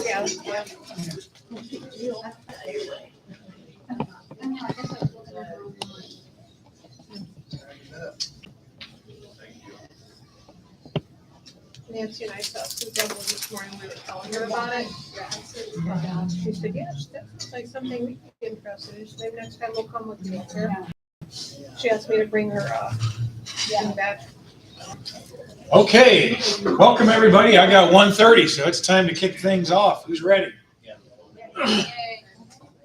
Yeah. Nancy and I saw Sue Devil this morning. We were telling her about it. She said, yes, that sounds like something we could be interested in. So maybe next time we'll come with you. She asked me to bring her thing back. Okay, welcome everybody. I got 1:30, so it's time to kick things off. Who's ready?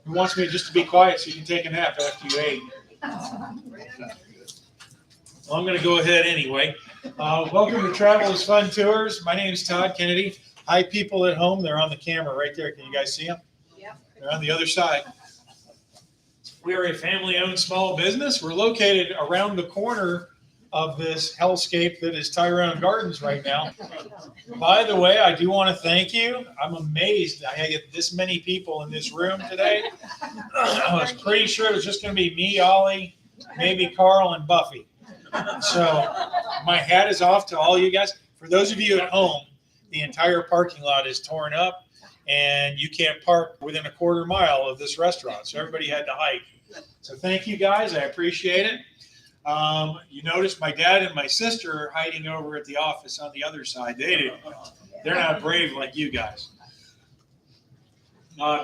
Who wants me just to be quiet so you can take a nap after you ate? Well, I'm going to go ahead anyway. Welcome to Travel is Fun Tours. My name is Todd Kennedy. Hi, people at home. They're on the camera right there. Can you guys see them? Yeah. They're on the other side. We are a family-owned small business. We're located around the corner of this hellscape that is Tyrone Gardens right now. By the way, I do want to thank you. I'm amazed I get this many people in this room today. I was pretty sure it was just going to be me, Ollie, maybe Carl, and Buffy. So my hat is off to all you guys. For those of you at home, the entire parking lot is torn up, and you can't park within a quarter mile of this restaurant. So everybody had to hike. So thank you guys. I appreciate it. You notice my dad and my sister are hiding over at the office on the other side. They're not brave like you guys.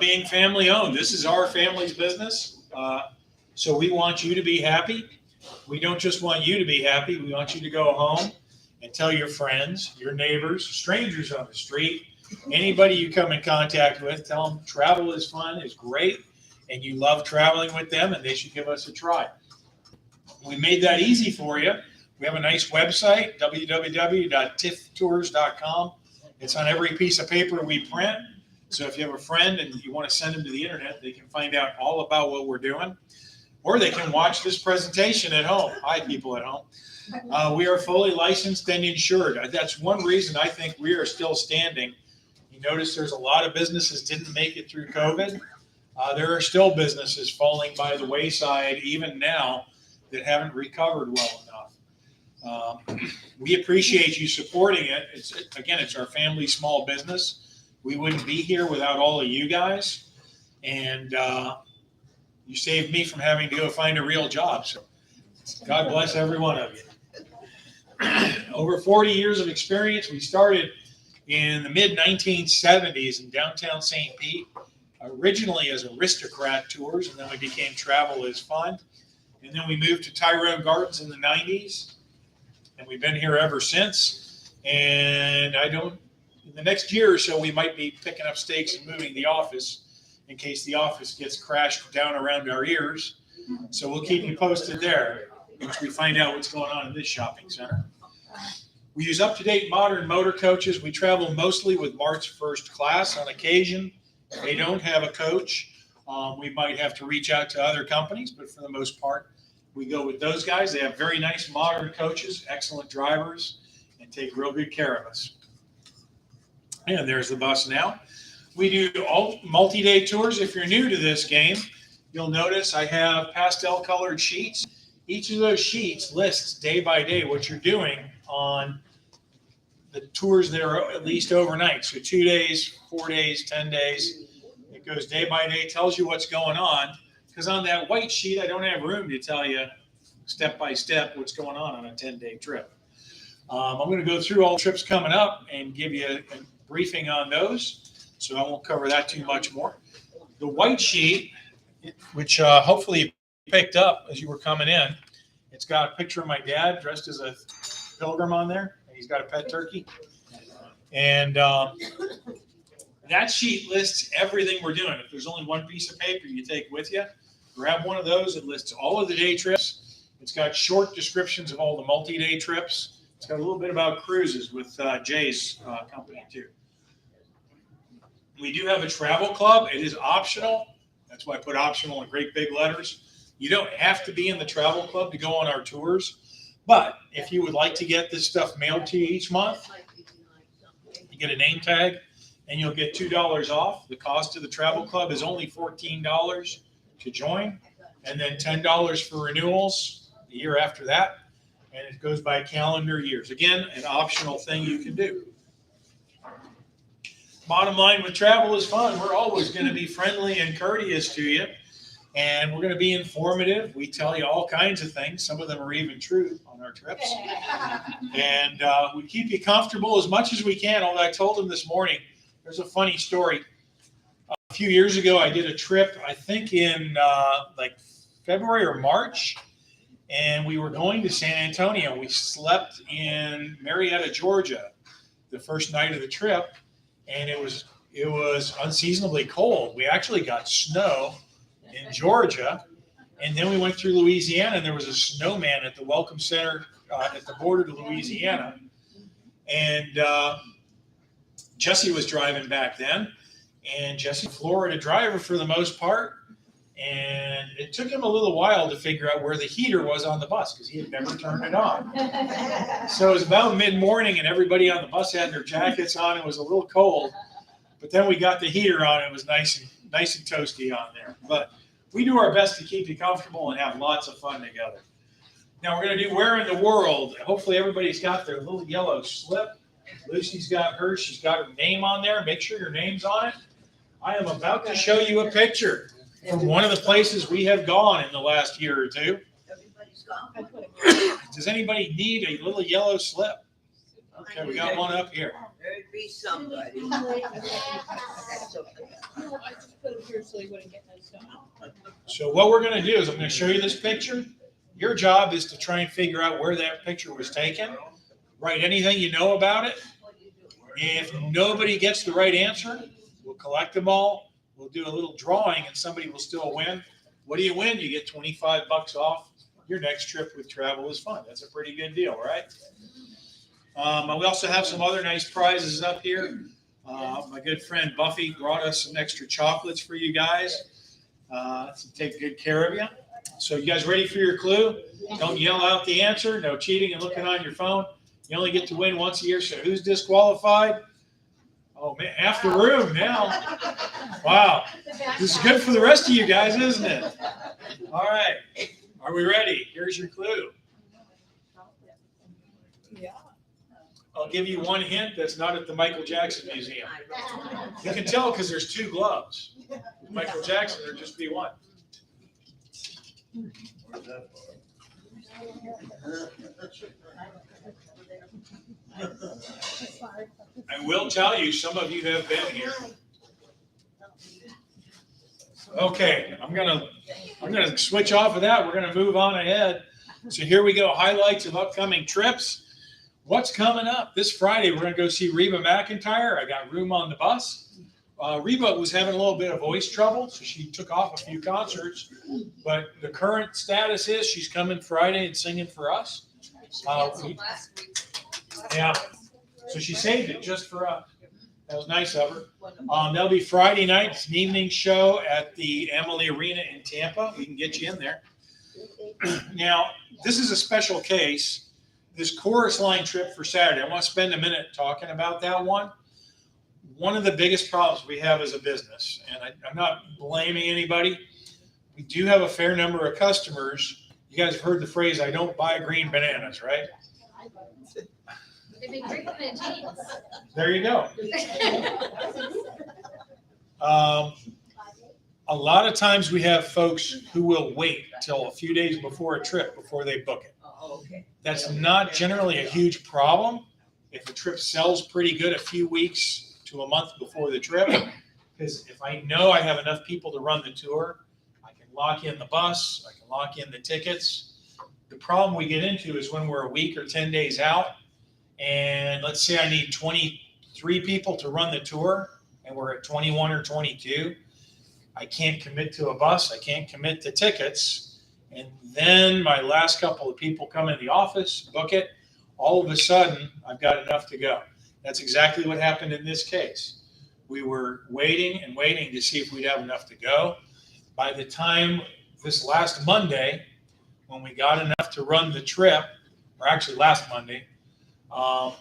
Being family owned, this is our family's business. So we want you to be happy. We don't just want you to be happy. We want you to go home and tell your friends, your neighbors, strangers on the street, anybody you come in contact with, tell them travel is fun, is great, and you love traveling with them, and they should give us a try. We made that easy for you. We have a nice website, www.tifftours.com. It's on every piece of paper we print. So if you have a friend and you want to send them to the internet, they can find out all about what we're doing. Or they can watch this presentation at home. Hi, people at home. We are fully licensed and insured. That's one reason I think we are still standing. You notice there's a lot of businesses didn't make it through COVID. There are still businesses falling by the wayside even now that haven't recovered well enough. We appreciate you supporting it. It's our family small business. We wouldn't be here without all of you guys. And you saved me from having to go find a real job. So God bless every one of you. Over 40 years of experience. We started in the mid-1970s in downtown St. Pete, originally as Aristocrat Tours, and then we became Travel is Fun. And then we moved to Tyrone Gardens in the 90s, and we've been here ever since. And in the next year or so, we might be picking up stakes and moving the office in case the office gets crashed down around our ears. So we'll keep you posted there once we find out what's going on in this shopping center. We use up-to-date modern motor coaches. We travel mostly with Mart's First Class. On occasion, they don't have a coach. We might have to reach out to other companies, but for the most part, we go with those guys. They have very nice modern coaches, excellent drivers, and take real good care of us. And there's the bus now. We do all multi-day tours. If you're new to this game, you'll notice I have pastel-colored sheets. Each of those sheets lists day by day what you're doing on the tours that are at least overnight. So 2 days, 4 days, 10 days. It goes day by day, tells you what's going on. Because on that white sheet, I don't have room to tell you step by step what's going on a 10-day trip. I'm going to go through all the trips coming up and give you a briefing on those. So I won't cover that too much more. The white sheet, which hopefully you picked up as you were coming in, it's got a picture of my dad dressed as a pilgrim on there, and he's got a pet turkey. And that sheet lists everything we're doing. If there's only one piece of paper you take with you, grab one of those. It lists all of the day trips. It's got short descriptions of all the multi-day trips. It's got a little bit about cruises with Jay's company too. We do have a travel club. It is optional. That's why I put optional in great big letters. You don't have to be in the travel club to go on our tours. But if you would like to get this stuff mailed to you each month, you get a name tag and you'll get $2 off. The cost of the travel club is only $14 to join, and then $10 for renewals the year after that. And it goes by calendar years. Again, an optional thing you can do. bottom line with travel is fun. We're always going to be friendly and courteous to you. And we're going to be informative. We tell you all kinds of things. Some of them are even true on our trips. And we keep you comfortable as much as we can. Although I told them this morning, there's a funny story. A few years ago, I did a trip, I think in like February or March. And we were going to San Antonio. We slept in Marietta, Georgia, the first night of the trip. And it was unseasonably cold. We actually got snow in Georgia, and then we went through Louisiana, and there was a snowman at the Welcome Center at the border to Louisiana. And Jesse was driving back then, and Jesse, Florida driver for the most part, and it took him a little while to figure out where the heater was on the bus because he had never turned it on. So it was about mid-morning, and everybody on the bus had their jackets on. It was a little cold, but then we got the heater on. It was nice and toasty on there. But we do our best to keep you comfortable and have lots of fun together. Now we're going to do Where in the World. Hopefully everybody's got their little yellow slip. Lucy's got hers. She's got her name on there. Make sure your name's on it. I am about to show you a picture from one of the places we have gone in the last year or two. Everybody's gone. Does anybody need a little yellow slip? Okay, we got one up here. There'd be somebody. That's okay. I just put it here so you wouldn't get messed up. So what we're going to do is I'm going to show you this picture. Your job is to try and figure out where that picture was taken. Write anything you know about it. If nobody gets the right answer, we'll collect them all. We'll do a little drawing and somebody will still win. What do you win? You get $25 off your next trip with Travel is Fun. That's a pretty good deal, right? We also have some other nice prizes up here. My good friend Buffy brought us some extra chocolates for you guys to take good care of you. So you guys ready for your clue? Don't yell out the answer. No cheating and looking on your phone. You only get to win once a year. So who's disqualified? Oh, man, half the room now. Wow. This is good for the rest of you guys, isn't it? All right. Are we ready? Here's your clue. Yeah. I'll give you one hint that's not at the Michael Jackson Museum. You can tell because there's two gloves. With Michael Jackson, there'd just be one. I will tell you, some of you have been here. Okay, I'm gonna switch off of that. We're gonna move on ahead. So here we go. Highlights of upcoming trips. What's coming up? This Friday, we're going to go see Reba McEntire. I got room on the bus. Reba was having a little bit of voice trouble, so she took off a few concerts. But the current status is she's coming Friday and singing for us. Yeah, so she saved it just for us. That was nice of her. That'll be Friday night. It's an evening show at the Amalie Arena in Tampa. We can get you in there. Now, this is a special case. This Chorus Line trip for Saturday, I want to spend a minute talking about that one. One of the biggest problems we have as a business, and I'm not blaming anybody, we do have a fair number of customers. You guys have heard the phrase, I don't buy green bananas, right? They make great plantains. There you go. A lot of times we have folks who will wait till a few days before a trip before they book it. Okay. That's not generally a huge problem if a trip sells pretty good a few weeks to a month before the trip. Because if I know I have enough people to run the tour, I can lock in the bus, I can lock in the tickets. The problem we get into is when we're a week or 10 days out, and let's say I need 23 people to run the tour, and we're at 21 or 22. I can't commit to a bus, I can't commit to tickets. And then my last couple of people come in the office, book it. All of a sudden, I've got enough to go. That's exactly what happened in this case. We were waiting and waiting to see if we'd have enough to go. By the time this last Monday, when we got enough to run the trip, or actually last Monday, I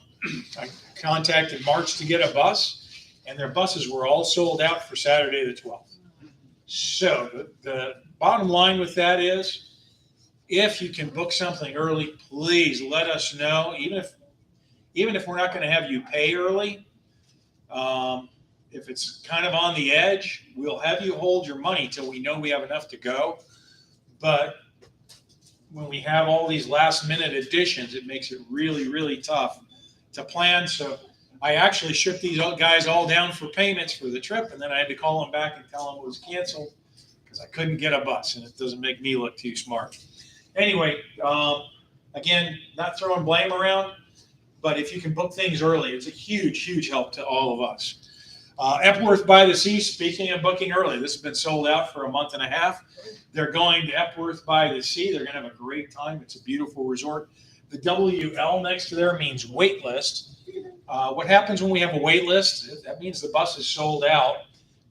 contacted March to get a bus, and their buses were all sold out for Saturday the 12th. So the bottom line with that is, if you can book something early, please let us know. Even if we're not going to have you pay early, if it's kind of on the edge, we'll have you hold your money till we know we have enough to go. But when we have all these last minute additions, it makes it really, really tough to plan. So I actually shook these guys all down for payments for the trip, and then I had to call them back and tell them it was canceled because I couldn't get a bus, and it doesn't make me look too smart. Anyway, again, not throwing blame around, but if you can book things early, it's a huge, huge help to all of us. Epworth by the Sea, speaking of booking early, this has been sold out for a month and a half. They're going to Epworth by the Sea. They're going to have a great time. It's a beautiful resort. The WL next to there means wait list. What happens when we have a wait list? That means the bus is sold out.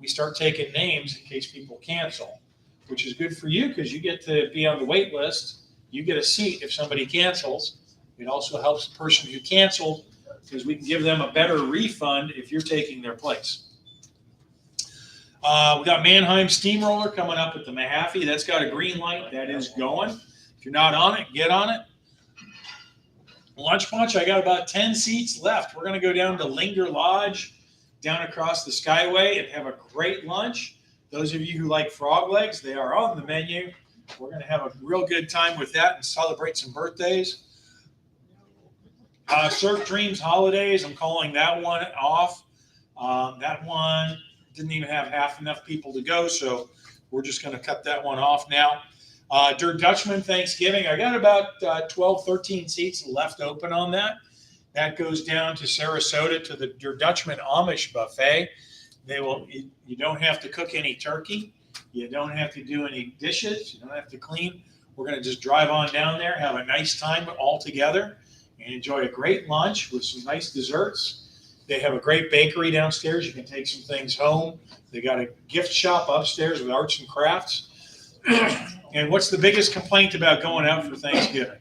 We start taking names in case people cancel, which is good for you because you get to be on the wait list. You get a seat if somebody cancels. It also helps the person who canceled because we can give them a better refund if you're taking their place. We got Mannheim Steamroller coming up at the Mahaffey. That's got a green light. That is going. If you're not on it, get on it. Lunch Punch, I got about 10 seats left. We're going to go down to Linger Lodge down across the Skyway and have a great lunch. Those of you who like frog legs, they are on the menu. We're going to have a real good time with that and celebrate some birthdays. Surf Dreams Holidays, I'm calling that one off. That one didn't even have half enough people to go, so we're just going to cut that one off now. Der Dutchman Thanksgiving, I got about 12, 13 seats left open on that. That goes down to Sarasota to the Der Dutchman Amish Buffet. You don't have to cook any turkey. You don't have to do any dishes. You don't have to clean. We're going to just drive on down there, have a nice time all together, and enjoy a great lunch with some nice desserts. They have a great bakery downstairs. You can take some things home. They got a gift shop upstairs with arts and crafts. And what's the biggest complaint about going out for Thanksgiving?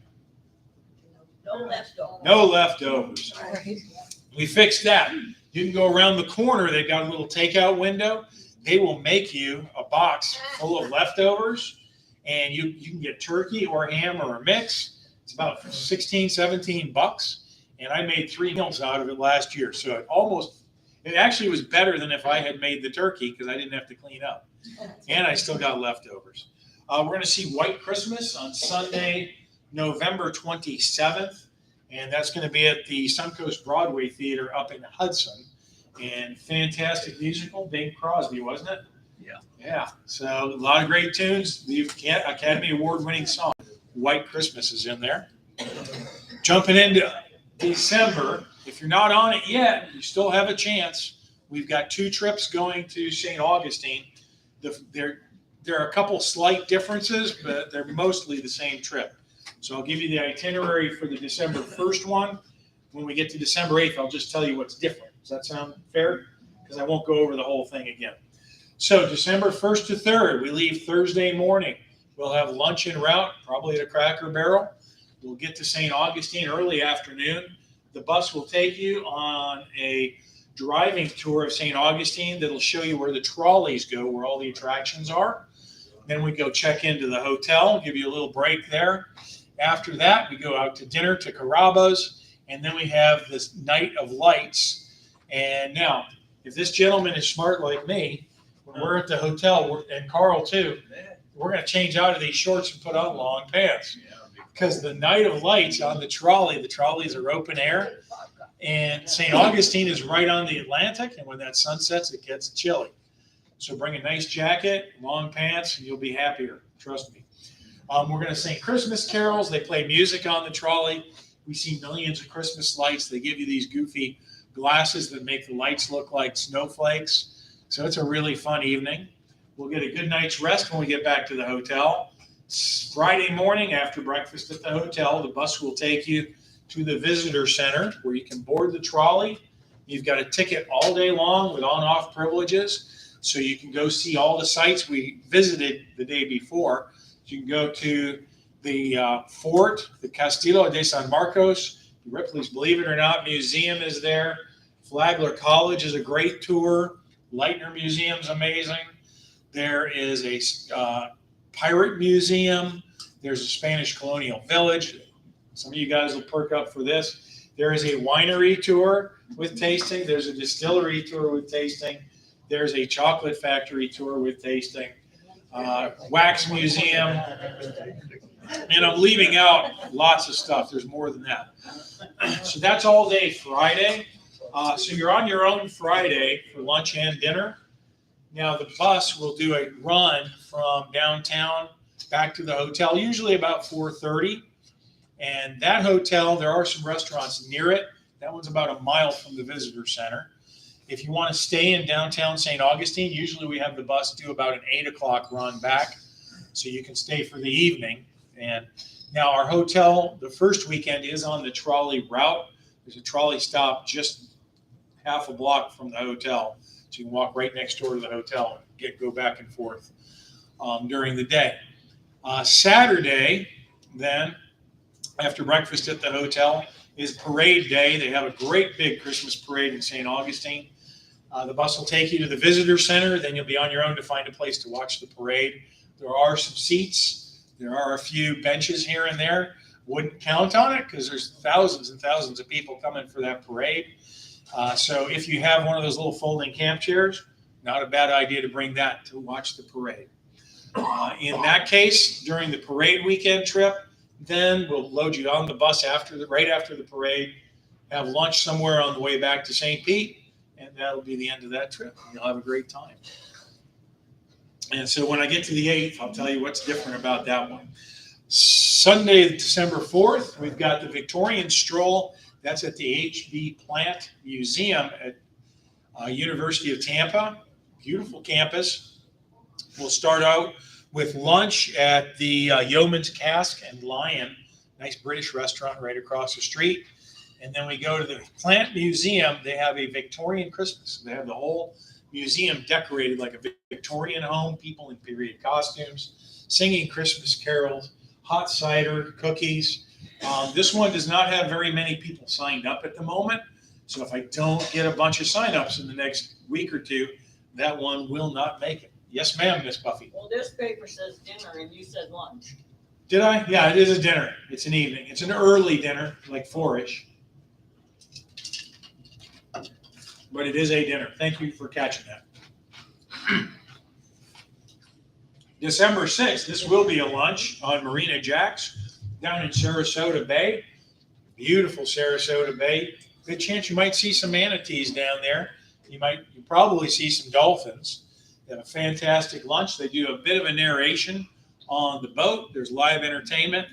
No leftovers. No leftovers. We fixed that. You can go around the corner. They've got a little takeout window. They will make you a box full of leftovers, and you can get turkey or ham or a mix. It's about $16, $17, and I made 3 meals out of it last year. So it actually was better than if I had made the turkey because I didn't have to clean up, and I still got leftovers. We're going to see White Christmas on Sunday, November 27th, and that's going to be at the Suncoast Broadway Theater up in Hudson. And fantastic musical, Bing Crosby, wasn't it? Yeah. Yeah. So a lot of great tunes. The Academy Award-winning song, White Christmas, is in there. Jumping into December, if you're not on it yet, you still have a chance. We've got 2 trips going to St. Augustine. There are a couple slight differences, but they're mostly the same trip. So I'll give you the itinerary for the December 1st one. When we get to December 8th, I'll just tell you what's different. Does that sound fair? Because I won't go over the whole thing again. So December 1st to 3rd, we leave Thursday morning. We'll have lunch en route, probably at a Cracker Barrel. We'll get to St. Augustine early afternoon. The bus will take you on a driving tour of St. Augustine that'll show you where the trolleys go, where all the attractions are. Then we go check into the hotel, give you a little break there. After that, we go out to dinner to Carrabba's, and then we have this night of lights. And now, if this gentleman is smart like me, when we're at the hotel, and Carl too, we're going to change out of these shorts and put on long pants. Because the night of lights on the trolleys are open air, and St. Augustine is right on the Atlantic, and when that sun sets, it gets chilly. So bring a nice jacket, long pants, and you'll be happier. Trust me. We're going to sing Christmas carols. They play music on the trolley. We see millions of Christmas lights. They give you these goofy glasses that make the lights look like snowflakes. So it's a really fun evening. We'll get a good night's rest when we get back to the hotel. Friday morning after breakfast at the hotel, the bus will take you to the visitor center where you can board the trolley. You've got a ticket all day long with on-off privileges, so you can go see all the sites we visited the day before. You can go to the fort, the Castillo de San Marcos. Ripley's Believe It or Not Museum is there. Flagler College is a great tour. Leitner Museum's amazing. There is a pirate museum. There's a Spanish colonial village. Some of you guys will perk up for this. There is a winery tour with tasting. There's a distillery tour with tasting. There's a chocolate factory tour with tasting, wax museum, and I'm leaving out lots of stuff. There's more than that. So that's all day Friday. So you're on your own Friday for lunch and dinner. Now the bus will do a run from downtown back to the hotel, usually about 4:30. And that hotel, there are some restaurants near it. That one's about a mile from the visitor center. If you want to stay in downtown St. Augustine, usually we have the bus do about an 8 o'clock run back, so you can stay for the evening. And now our hotel, the first weekend, is on the trolley route. There's a trolley stop just half a block from the hotel, so you can walk right next door to the hotel and go back and forth during the day. Saturday, then, after breakfast at the hotel, is parade day. They have a great big Christmas parade in St. Augustine. The bus will take you to the visitor center. Then you'll be on your own to find a place to watch the parade. There are some seats. There are a few benches here and there. Wouldn't count on it because there's thousands and thousands of people coming for that parade. So if you have one of those little folding camp chairs, not a bad idea to bring that to watch the parade. In that case, during the parade weekend trip, then we'll load you on the bus right after the parade, have lunch somewhere on the way back to St. Pete, and that'll be the end of that trip. You'll have a great time. And so when I get to the 8th, I'll tell you what's different about that one. Sunday, December 4th, we've got the Victorian Stroll. That's at the H.B. Plant Museum at University of Tampa. Beautiful campus. We'll start out with lunch at the Yeoman's Cask and Lion, nice British restaurant right across the street. And then we go to the Plant Museum. They have a Victorian Christmas. They have the whole museum decorated like a Victorian home, people in period costumes, singing Christmas carols, hot cider, cookies. This one does not have very many people signed up at the moment. So if I don't get a bunch of signups in the next week or two, that one will not make it. Yes, ma'am, Miss Buffy. Well, this paper says dinner and you said lunch. Did I? Yeah, it is a dinner. It's an evening. It's an early dinner, like 4-ish. But it is a dinner. Thank you for catching that. December 6th, this will be a lunch on Marina Jacks down in Sarasota Bay. Beautiful Sarasota Bay. Good chance you might see some manatees down there. You probably see some dolphins. They have a fantastic lunch. They do a bit of a narration on the boat. There's live entertainment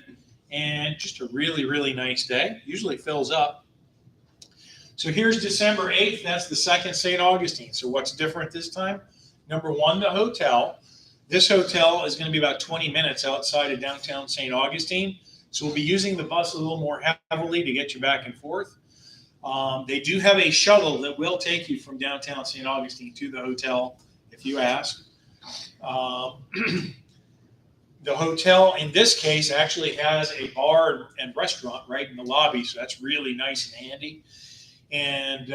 and just a really, really nice day. Usually fills up. So here's December 8th. That's the second St. Augustine. So what's different this time? Number one, the hotel. This hotel is going to be about 20 minutes outside of downtown St. Augustine. So we'll be using the bus a little more heavily to get you back and forth. They do have a shuttle that will take you from downtown St. Augustine to the hotel if you ask. The hotel in this case actually has a bar and restaurant right in the lobby, so that's really nice and handy. And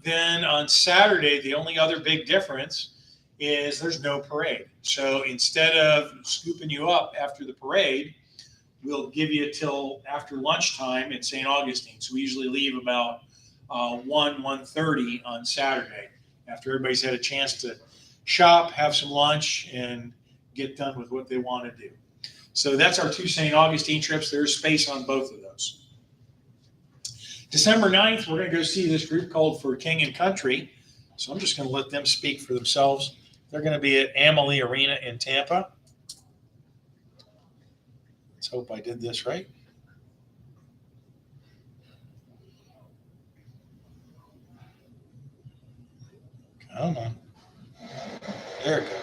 then on Saturday, the only other big difference is there's no parade. So instead of scooping you up after the parade, we'll give you till after lunchtime at St. Augustine. So we usually leave about 1:30 on Saturday after everybody's had a chance to shop, have some lunch, and get done with what they want to do. So that's our two St. Augustine trips. There's space on both of those. December 9th, we're going to go see this group called For King and Country. So I'm just going to let them speak for themselves. They're going to be at Amalie Arena in Tampa. Let's hope I did this right. Come on. There it goes.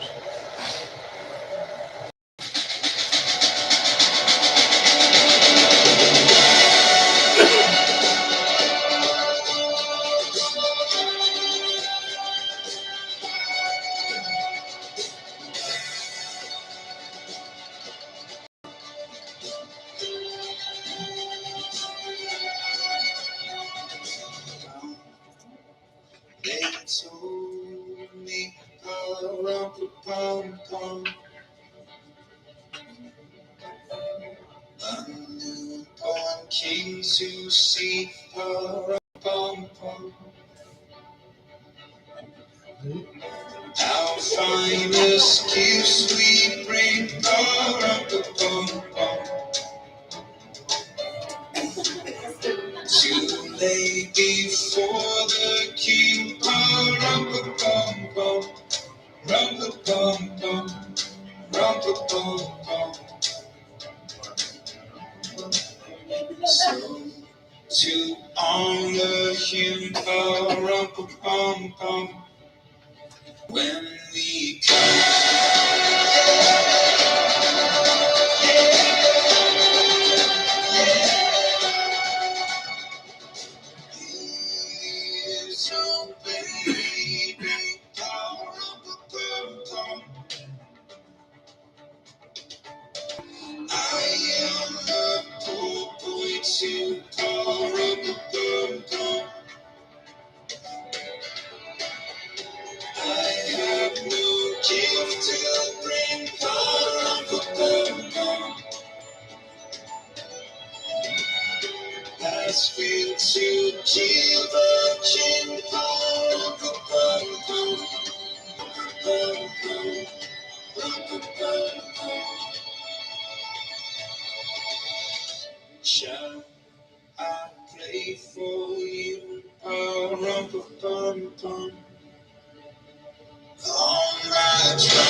They told me a newborn king to see a finest gifts we bring. To lay before the King. So to honor him, when we is your baby. I am the poor boy to I have no gift to bring. Last will to give a king. Shall I play for you? On my drum.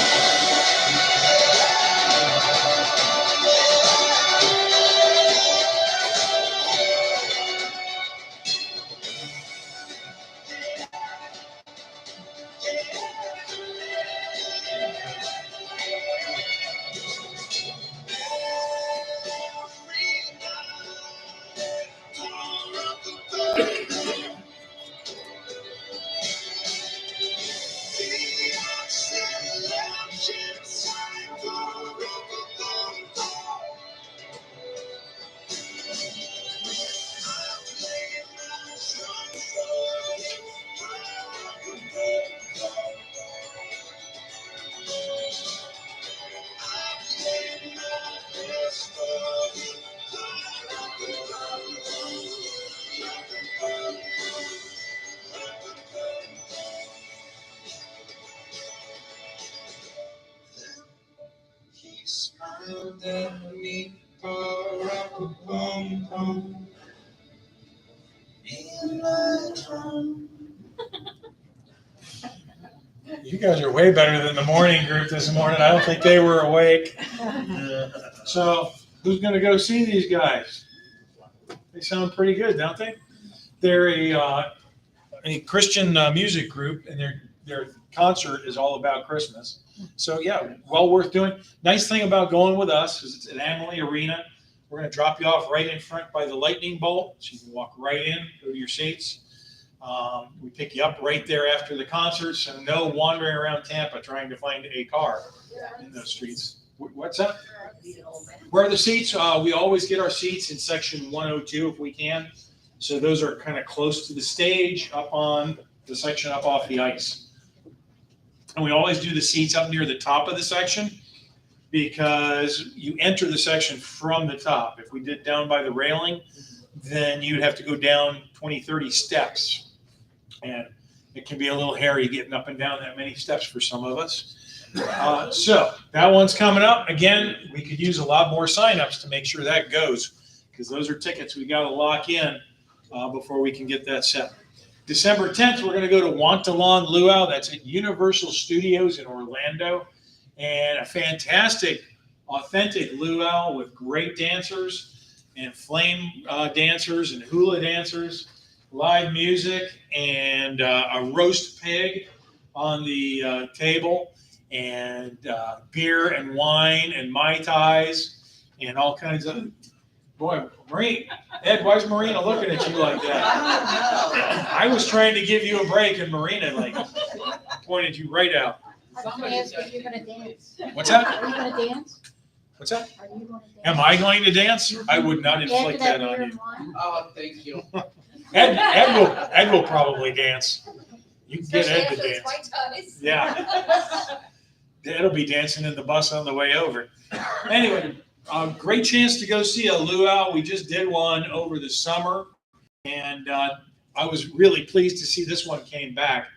He smiled at me, in my drum. You guys are way better than the morning group this morning. I don't think they were awake. So who's going to go see these guys? They sound pretty good, don't they? They're a Christian music group, and their concert is all about Christmas. So yeah, well worth doing. Nice thing about going with us is it's at Amalie Arena. We're going to drop you off right in front by the lightning bolt, so you can walk right in, go to your seats. We pick you up right there after the concert, so no wandering around Tampa trying to find a car in those streets. What's that? Where are the seats? We always get our seats in section 102 if we can. So those are kind of close to the stage, up on the section up off the ice. And we always do the seats up near the top of the section because you enter the section from the top. If we did down by the railing, then you'd have to go down 20, 30 steps. And it can be a little hairy getting up and down that many steps for some of us. So that one's coming up. Again, we could use a lot more signups to make sure that goes, because those are tickets we got to lock in before we can get that set. December 10th, we're going to go to Wantalon Luau. That's at Universal Studios in Orlando. And a fantastic, authentic luau with great dancers and flame dancers and hula dancers, live music, and a roast pig on the table, and beer and wine and Mai Tais and all kinds of. Boy, Ed, why is Marina looking at you like that? I don't know. I was trying to give you a break, and Marina pointed you right out. Dance, but you're gonna dance. What's that? Are you gonna dance? What's that? Are you gonna dance? Am I going to dance? I would not inflict that on you. Oh, thank you. Ed will probably dance. You can get Ed to dance. White ties. Yeah. Ed'll be dancing in the bus on the way over. Anyway, great chance to go see a luau. We just did one over the summer, and I was really pleased to see this one came back.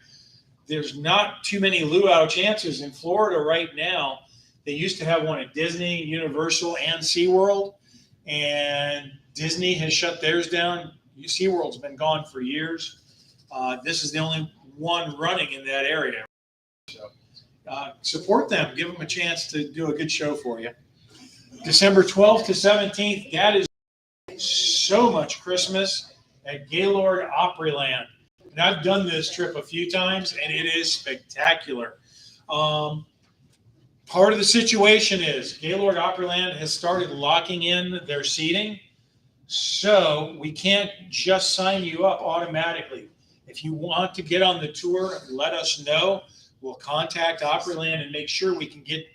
there's not too many luau chances in Florida right now. They used to have one at Disney, Universal, and SeaWorld, and Disney has shut theirs down. SeaWorld's been gone for years. This is the only one running in that area. So support them. Give them a chance to do a good show for you. December 12th to 17th, that is so much Christmas at Gaylord Opryland. And I've done this trip a few times, and it is spectacular. Part of the situation is Gaylord Opryland has started locking in their seating, so we can't just sign you up automatically. If you want to get on the tour, let us know. We'll contact Opryland and make sure we can get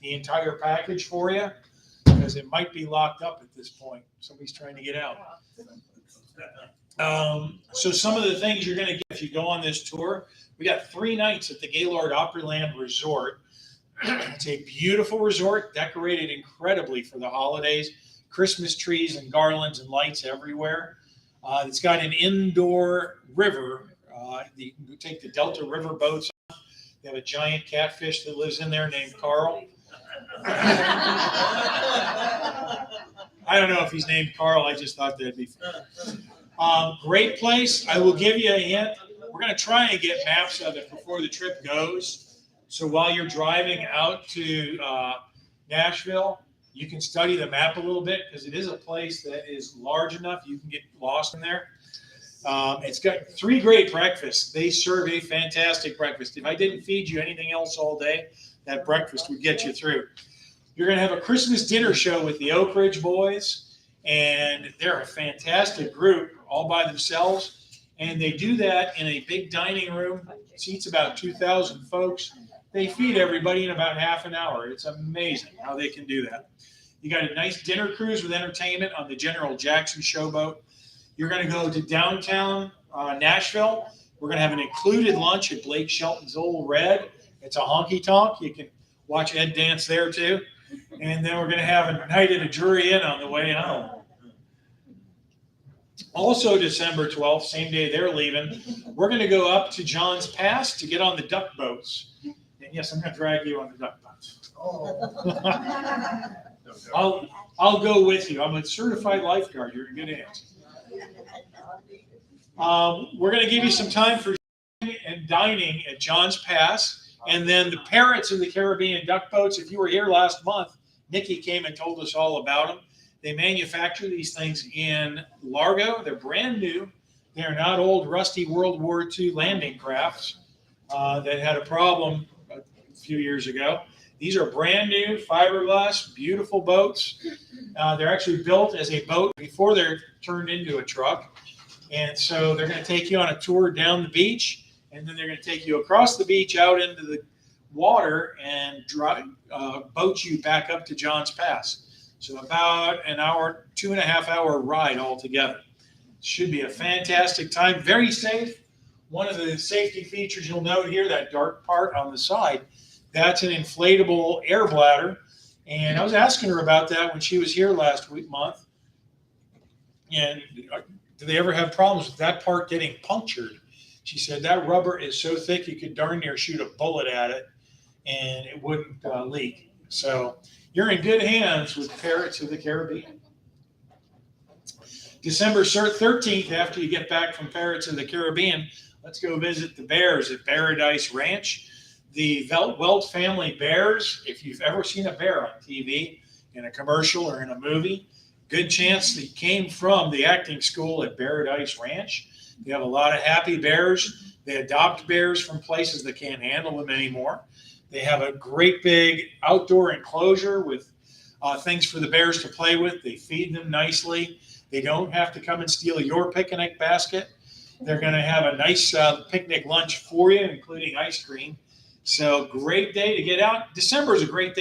the entire package for you, because it might be locked up at this point. Somebody's trying to get out. So some of the things you're going to get if you go on this tour, we got 3 nights at the Gaylord Opryland Resort. It's a beautiful resort, decorated incredibly for the holidays. Christmas trees and garlands and lights everywhere. It's got an indoor river. You can take the Delta River boats. They have a giant catfish that lives in there named Carl. I don't know if he's named Carl. I just thought that'd be fun. Great place. I will give you a hint. We're going to try and get maps of it before the trip goes. So while you're driving out to Nashville, you can study the map a little bit, because it is a place that is large enough you can get lost in there. It's got 3 great breakfasts. They serve a fantastic breakfast. If I didn't feed you anything else all day, that breakfast would get you through. You're going to have a Christmas dinner show with the Oak Ridge Boys, and they're a fantastic group all by themselves. And they do that in a big dining room. It seats about 2,000 folks. They feed everybody in about half an hour. It's amazing how they can do that. You got a nice dinner cruise with entertainment on the General Jackson Showboat. You're going to go to downtown Nashville. We're going to have an included lunch at Blake Shelton's Old Red. It's a honky tonk. You can watch Ed dance there too. And then we're going to have a night at a Drury Inn on the way home. Also December 12th, same day they're leaving, we're going to go up to John's Pass to get on the duck boats. And yes, I'm going to drag you on the duck boats. I'll go with you. I'm a certified lifeguard. You're in good hands. We're going to give you some time for and dining at John's Pass. And then the Parrots of the Caribbean duck boats. If you were here last month, Nikki came and told us all about them. They manufacture these things in Largo. They're brand new. They're not old, rusty World War II landing crafts that had a problem a few years ago. These are brand new, fiberglass, beautiful boats. They're actually built as a boat before they're turned into a truck. And so they're going to take you on a tour down the beach, and then they're going to take you across the beach out into the water and boat you back up to John's Pass. So about an hour, 2.5 hour ride altogether. Should be a fantastic time. Very safe. One of the safety features you'll note here, that dark part on the side, that's an inflatable air bladder. And I was asking her about that when she was here last month. And do they ever have problems with that part getting punctured? She said that rubber is so thick you could darn near shoot a bullet at it and it wouldn't leak. So you're in good hands with Parrots of the Caribbean. December 13th, after you get back from Parrots of the Caribbean, let's go visit the bears at Paradise Ranch. The Welt family bears, if you've ever seen a bear on TV, in a commercial or in a movie, good chance they came from the acting school at Paradise Ranch. They have a lot of happy bears. They adopt bears from places that can't handle them anymore. They have a great big outdoor enclosure with things for the bears to play with. They feed them nicely. They don't have to come and steal your picnic basket. They're going to have a nice picnic lunch for you, including ice cream. So great day to get out. December is a great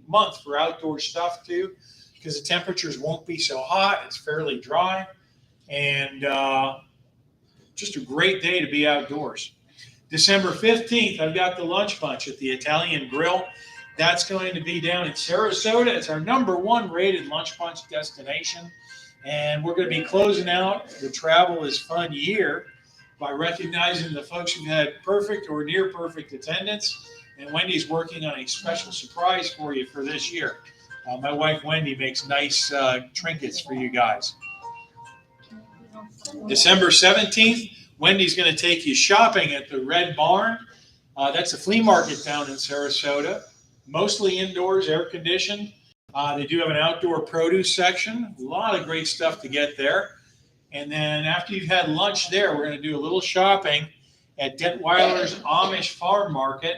month for outdoor stuff too, because the temperatures won't be so hot. It's fairly dry, and just a great day to be outdoors. December 15th, I've got the Lunch Bunch at the Italian Grill. That's going to be down in Sarasota. It's our #1 rated Lunch Bunch destination. And we're going to be closing out the Travel is Fun year by recognizing the folks who've had perfect or near perfect attendance. And Wendy's working on a special surprise for you for this year. My wife Wendy makes nice trinkets for you guys. December 17th, Wendy's going to take you shopping at the Red Barn. That's a flea market down in Sarasota, mostly indoors, air conditioned. They do have an outdoor produce section, a lot of great stuff to get there. And then after you've had lunch there, we're going to do a little shopping at Detweiler's Amish Farm Market.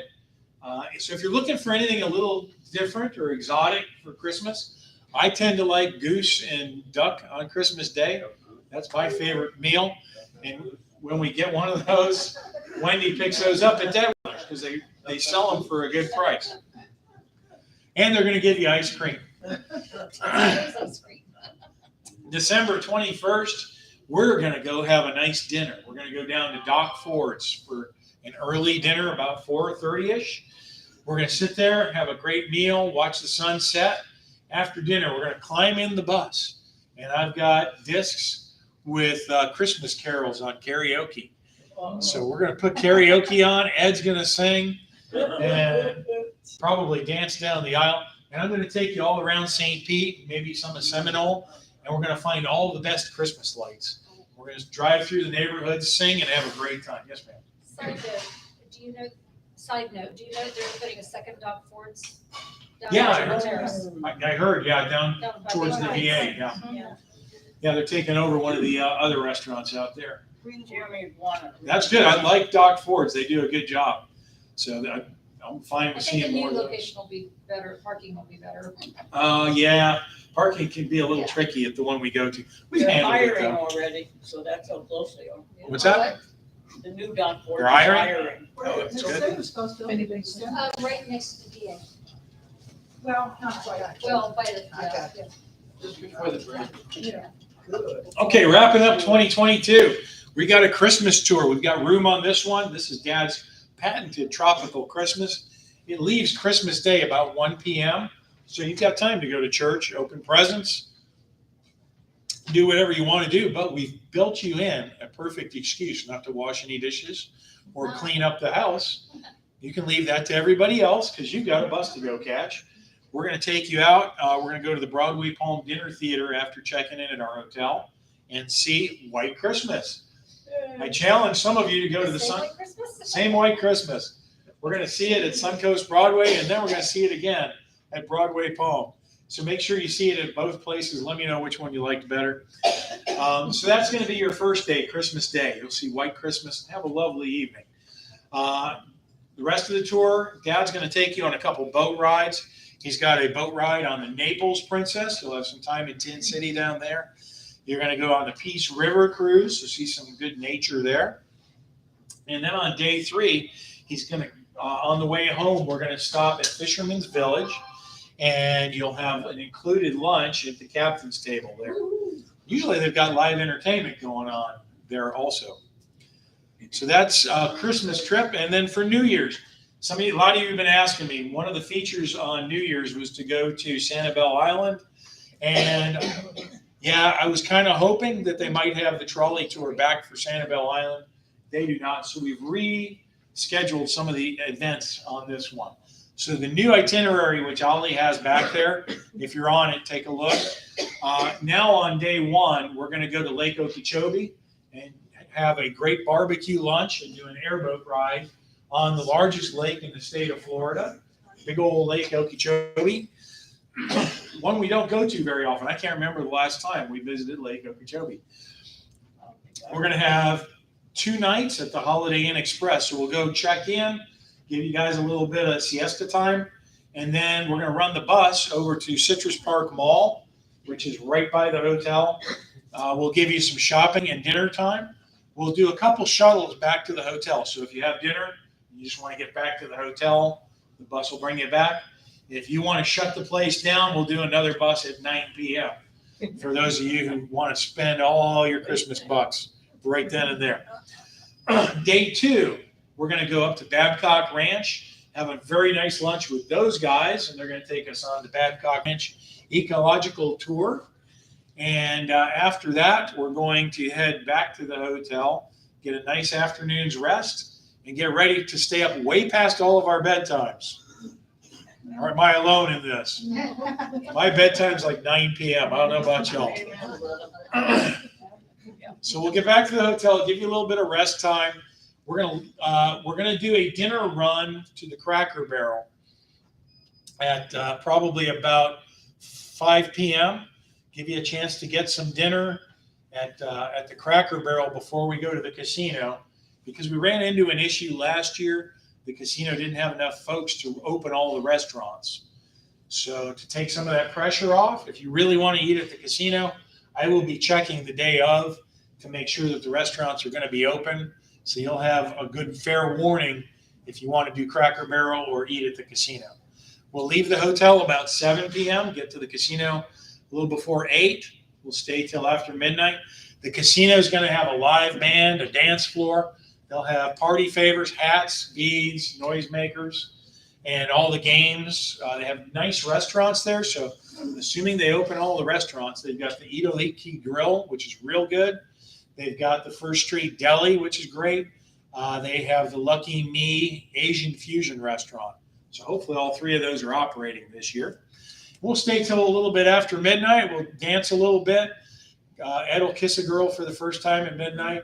So if you're looking for anything a little different or exotic for Christmas, I tend to like goose and duck on Christmas Day. That's my favorite meal. And when we get one of those, Wendy picks those up at Detweiler's because they sell them for a good price. And they're going to give you ice cream. December 21st, we're going to go have a nice dinner. We're going to go down to Doc Ford's for an early dinner, about 4:30ish. We're going to sit there, have a great meal, watch the sunset. After dinner, we're going to climb in the bus. And I've got discs with Christmas carols on karaoke. So we're going to put karaoke on. Ed's going to sing and probably dance down the aisle. And I'm going to take you all around St. Pete, maybe some of Seminole, and we're going to find all the best Christmas lights. We're going to drive through the neighborhood, sing, and have a great time. Yes, ma'am. Side note, do you know they're putting a second Doc Ford's? down Yeah, at I the heard. terrace? I heard, yeah, down Down by towards the VA. Yeah, yeah, they're taking over one of the other restaurants out there. Jeremy wanted. That's good. I like Doc Ford's. They do a good job. So I'm fine I with think the seeing new more of those. location will be better, parking will be better. Yeah, parking can be a little Yeah. tricky at the one we go to. We've They're handled it hiring though. already, so that's how close they are. What's that? The new Don Ford They're is hiring? hiring. Oh, that's good. Anybody's- Right next to the DA. Well, not quite actually. Well, by the, I yeah, got yeah. Just before the break. Yeah. Good. Okay, wrapping up 2022. We got a Christmas tour. We've got room on this one. This is Dad's patented tropical Christmas. It leaves Christmas Day about 1 p.m. So you've got time to go to church, open presents, do whatever you want to do. But we've built you in a perfect excuse not to wash any dishes or clean up the house. You can leave that to everybody else because you've got a bus to go catch. We're going to take you out. We're going to go to the Broadway Palm Dinner Theater after checking in at our hotel and see White Christmas. I challenge some of you to go to the Same Sun. like Christmas? Same White Christmas. We're going to see it at Suncoast Broadway, and then we're going to see it again at Broadway Palm. So make sure you see it at both places. Let me know which one you liked better. So that's going to be your first day, Christmas Day. You'll see White Christmas and have a lovely evening. The rest of the tour, Dad's going to take you on a couple boat rides. He's got a boat ride on the Naples Princess. You'll have some time in Tin City down there. You're going to go on the Peace River cruise to see some good nature there. And then on day 3, he's going to, on the way home, we're going to stop at Fisherman's Village, and you'll have an included lunch at the captain's table there. Usually they've got live entertainment going on there also. So that's a Christmas trip. And then for New Year's, a lot of you have been asking me, one of the features on New Year's was to go to Sanibel Island. And yeah, I was kind of hoping that they might have the trolley tour back for Sanibel Island. They do not. So we've rescheduled some of the events on this one. So the new itinerary, which Ollie has back there, if you're on it, take a look. Now on day 1, we're going to go to Lake Okeechobee and have a great barbecue lunch and do an airboat ride on the largest lake in the state of Florida, big old Lake Okeechobee. One we don't go to very often. I can't remember the last time we visited Lake Okeechobee. We're going to have 2 nights at the Holiday Inn Express. So we'll go check in, give you guys a little bit of siesta time, and then we're going to run the bus over to Citrus Park Mall, which is right by the hotel. We'll give you some shopping and dinner time. We'll do a couple shuttles back to the hotel. So if you have dinner, you just want to get back to the hotel, the bus will bring you back. If you want to shut the place down, we'll do another bus at 9 p.m. for those of you who want to spend all your Christmas bucks right then and there. Day 2, we're going to go up to Babcock Ranch, have a very nice lunch with those guys, and they're going to take us on the Babcock Ranch ecological tour. And after that, we're going to head back to the hotel, get a nice afternoon's rest, and get ready to stay up way past all of our bedtimes. Or am I alone in this? My bedtime's like 9 p.m. I don't know about y'all. So we'll get back to the hotel, give you a little bit of rest time. We're gonna do a dinner run to the Cracker Barrel at probably about 5 p.m. Give you a chance to get some dinner at the Cracker Barrel before we go to the casino, because we ran into an issue last year. The casino didn't have enough folks to open all the restaurants. So to take some of that pressure off, if you really want to eat at the casino, I will be checking the day of to make sure that the restaurants are going to be open. So you'll have a good fair warning if you want to do Cracker Barrel or eat at the casino. We'll leave the hotel about 7 p.m., get to the casino a little before 8. We'll stay till after midnight. The casino is going to have a live band, a dance floor. They'll have party favors, hats, beads, noisemakers, and all the games. They have nice restaurants there. So assuming they open all the restaurants, they've got the Idoliki Grill, which is real good. They've got the First Street Deli, which is great. They have the Lucky Me Asian Fusion Restaurant. So hopefully all three of those are operating this year. We'll stay till a little bit after midnight. We'll dance a little bit. Ed will kiss a girl for the first time at midnight.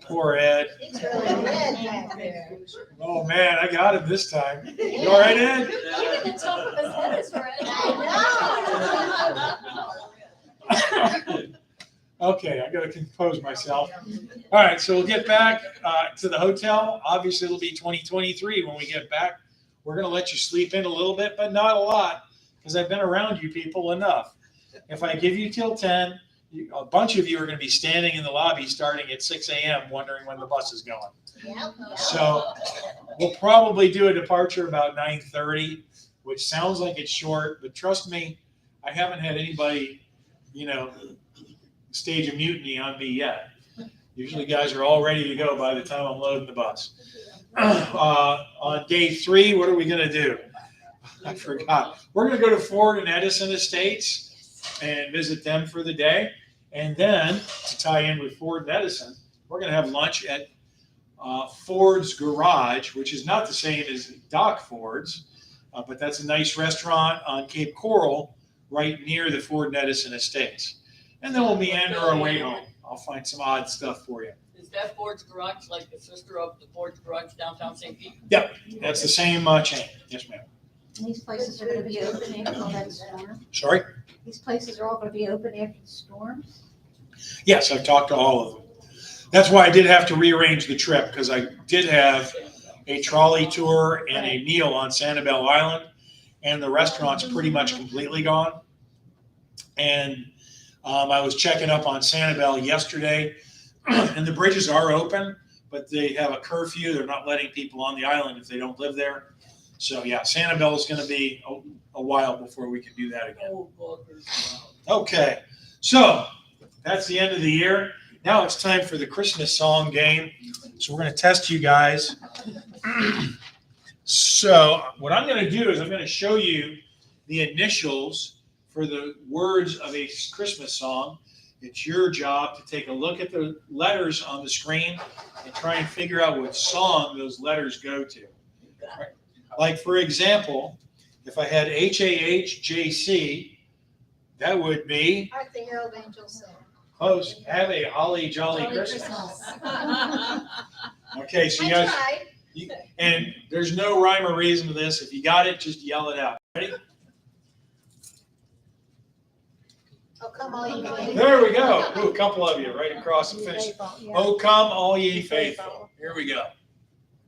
Poor Ed. It's really red back there. Oh man, I got him this time. You all right, Ed? Even the top of his head is red. Okay, I got to compose myself. All right, so we'll get back to the hotel. Obviously, it'll be 2023 when we get back. We're going to let you sleep in a little bit, but not a lot, because I've been around you people enough. If I give you till 10, a bunch of you are going to be standing in the lobby starting at 6 a.m. wondering when the bus is going. So we'll probably do a departure about 9:30, which sounds like it's short, but trust me, I haven't had anybody, stage a mutiny on me yet. Usually guys are all ready to go by the time I'm loading the bus. On day 3, what are we going to do? I forgot. We're going to go to Ford and Edison Estates and visit them for the day. And then, to tie in with Ford and Edison, we're going to have lunch at Ford's Garage, which is not the same as Doc Ford's, but that's a nice restaurant on Cape Coral right near the Ford and Edison Estates. And then we'll meander our way home. I'll find some odd stuff for you. Is that Ford's Garage like the sister of the Ford's Garage downtown St. Pete? Yep, that's the same chain. Yes, ma'am. And these places are gonna be open after all that storm? Sorry? These places are all gonna be open after the storm? Yes, I've talked to all of them. That's why I did have to rearrange the trip, because I did have a trolley tour and a meal on Sanibel Island, and the restaurant's pretty much completely gone. And I was checking up on Sanibel yesterday, and the bridges are open, but they have a curfew. They're not letting people on the island if they don't live there. So yeah, Sanibel is going to be a while before we can do that again. Oh, buggers. Okay, so that's the end of the year. Now it's time for the Christmas song game. So we're going to test you guys. So what I'm going to do is I'm going to show you the initials for the words of a Christmas song. It's your job to take a look at the letters on the screen and try and figure out what song those letters go to. Like, for example, if I had HAHJC, that would be Hark the Herald Angels Sing. close. Have a holly jolly Jolly Christmas. Christmas. Okay, so I you guys, tried. and there's no rhyme or reason to this. If you got it, just yell it out. Ready? Oh, come all you faithful. There we go. Ooh, a couple of you right across the finish. Yeah. Oh, come all ye faithful. Here we go.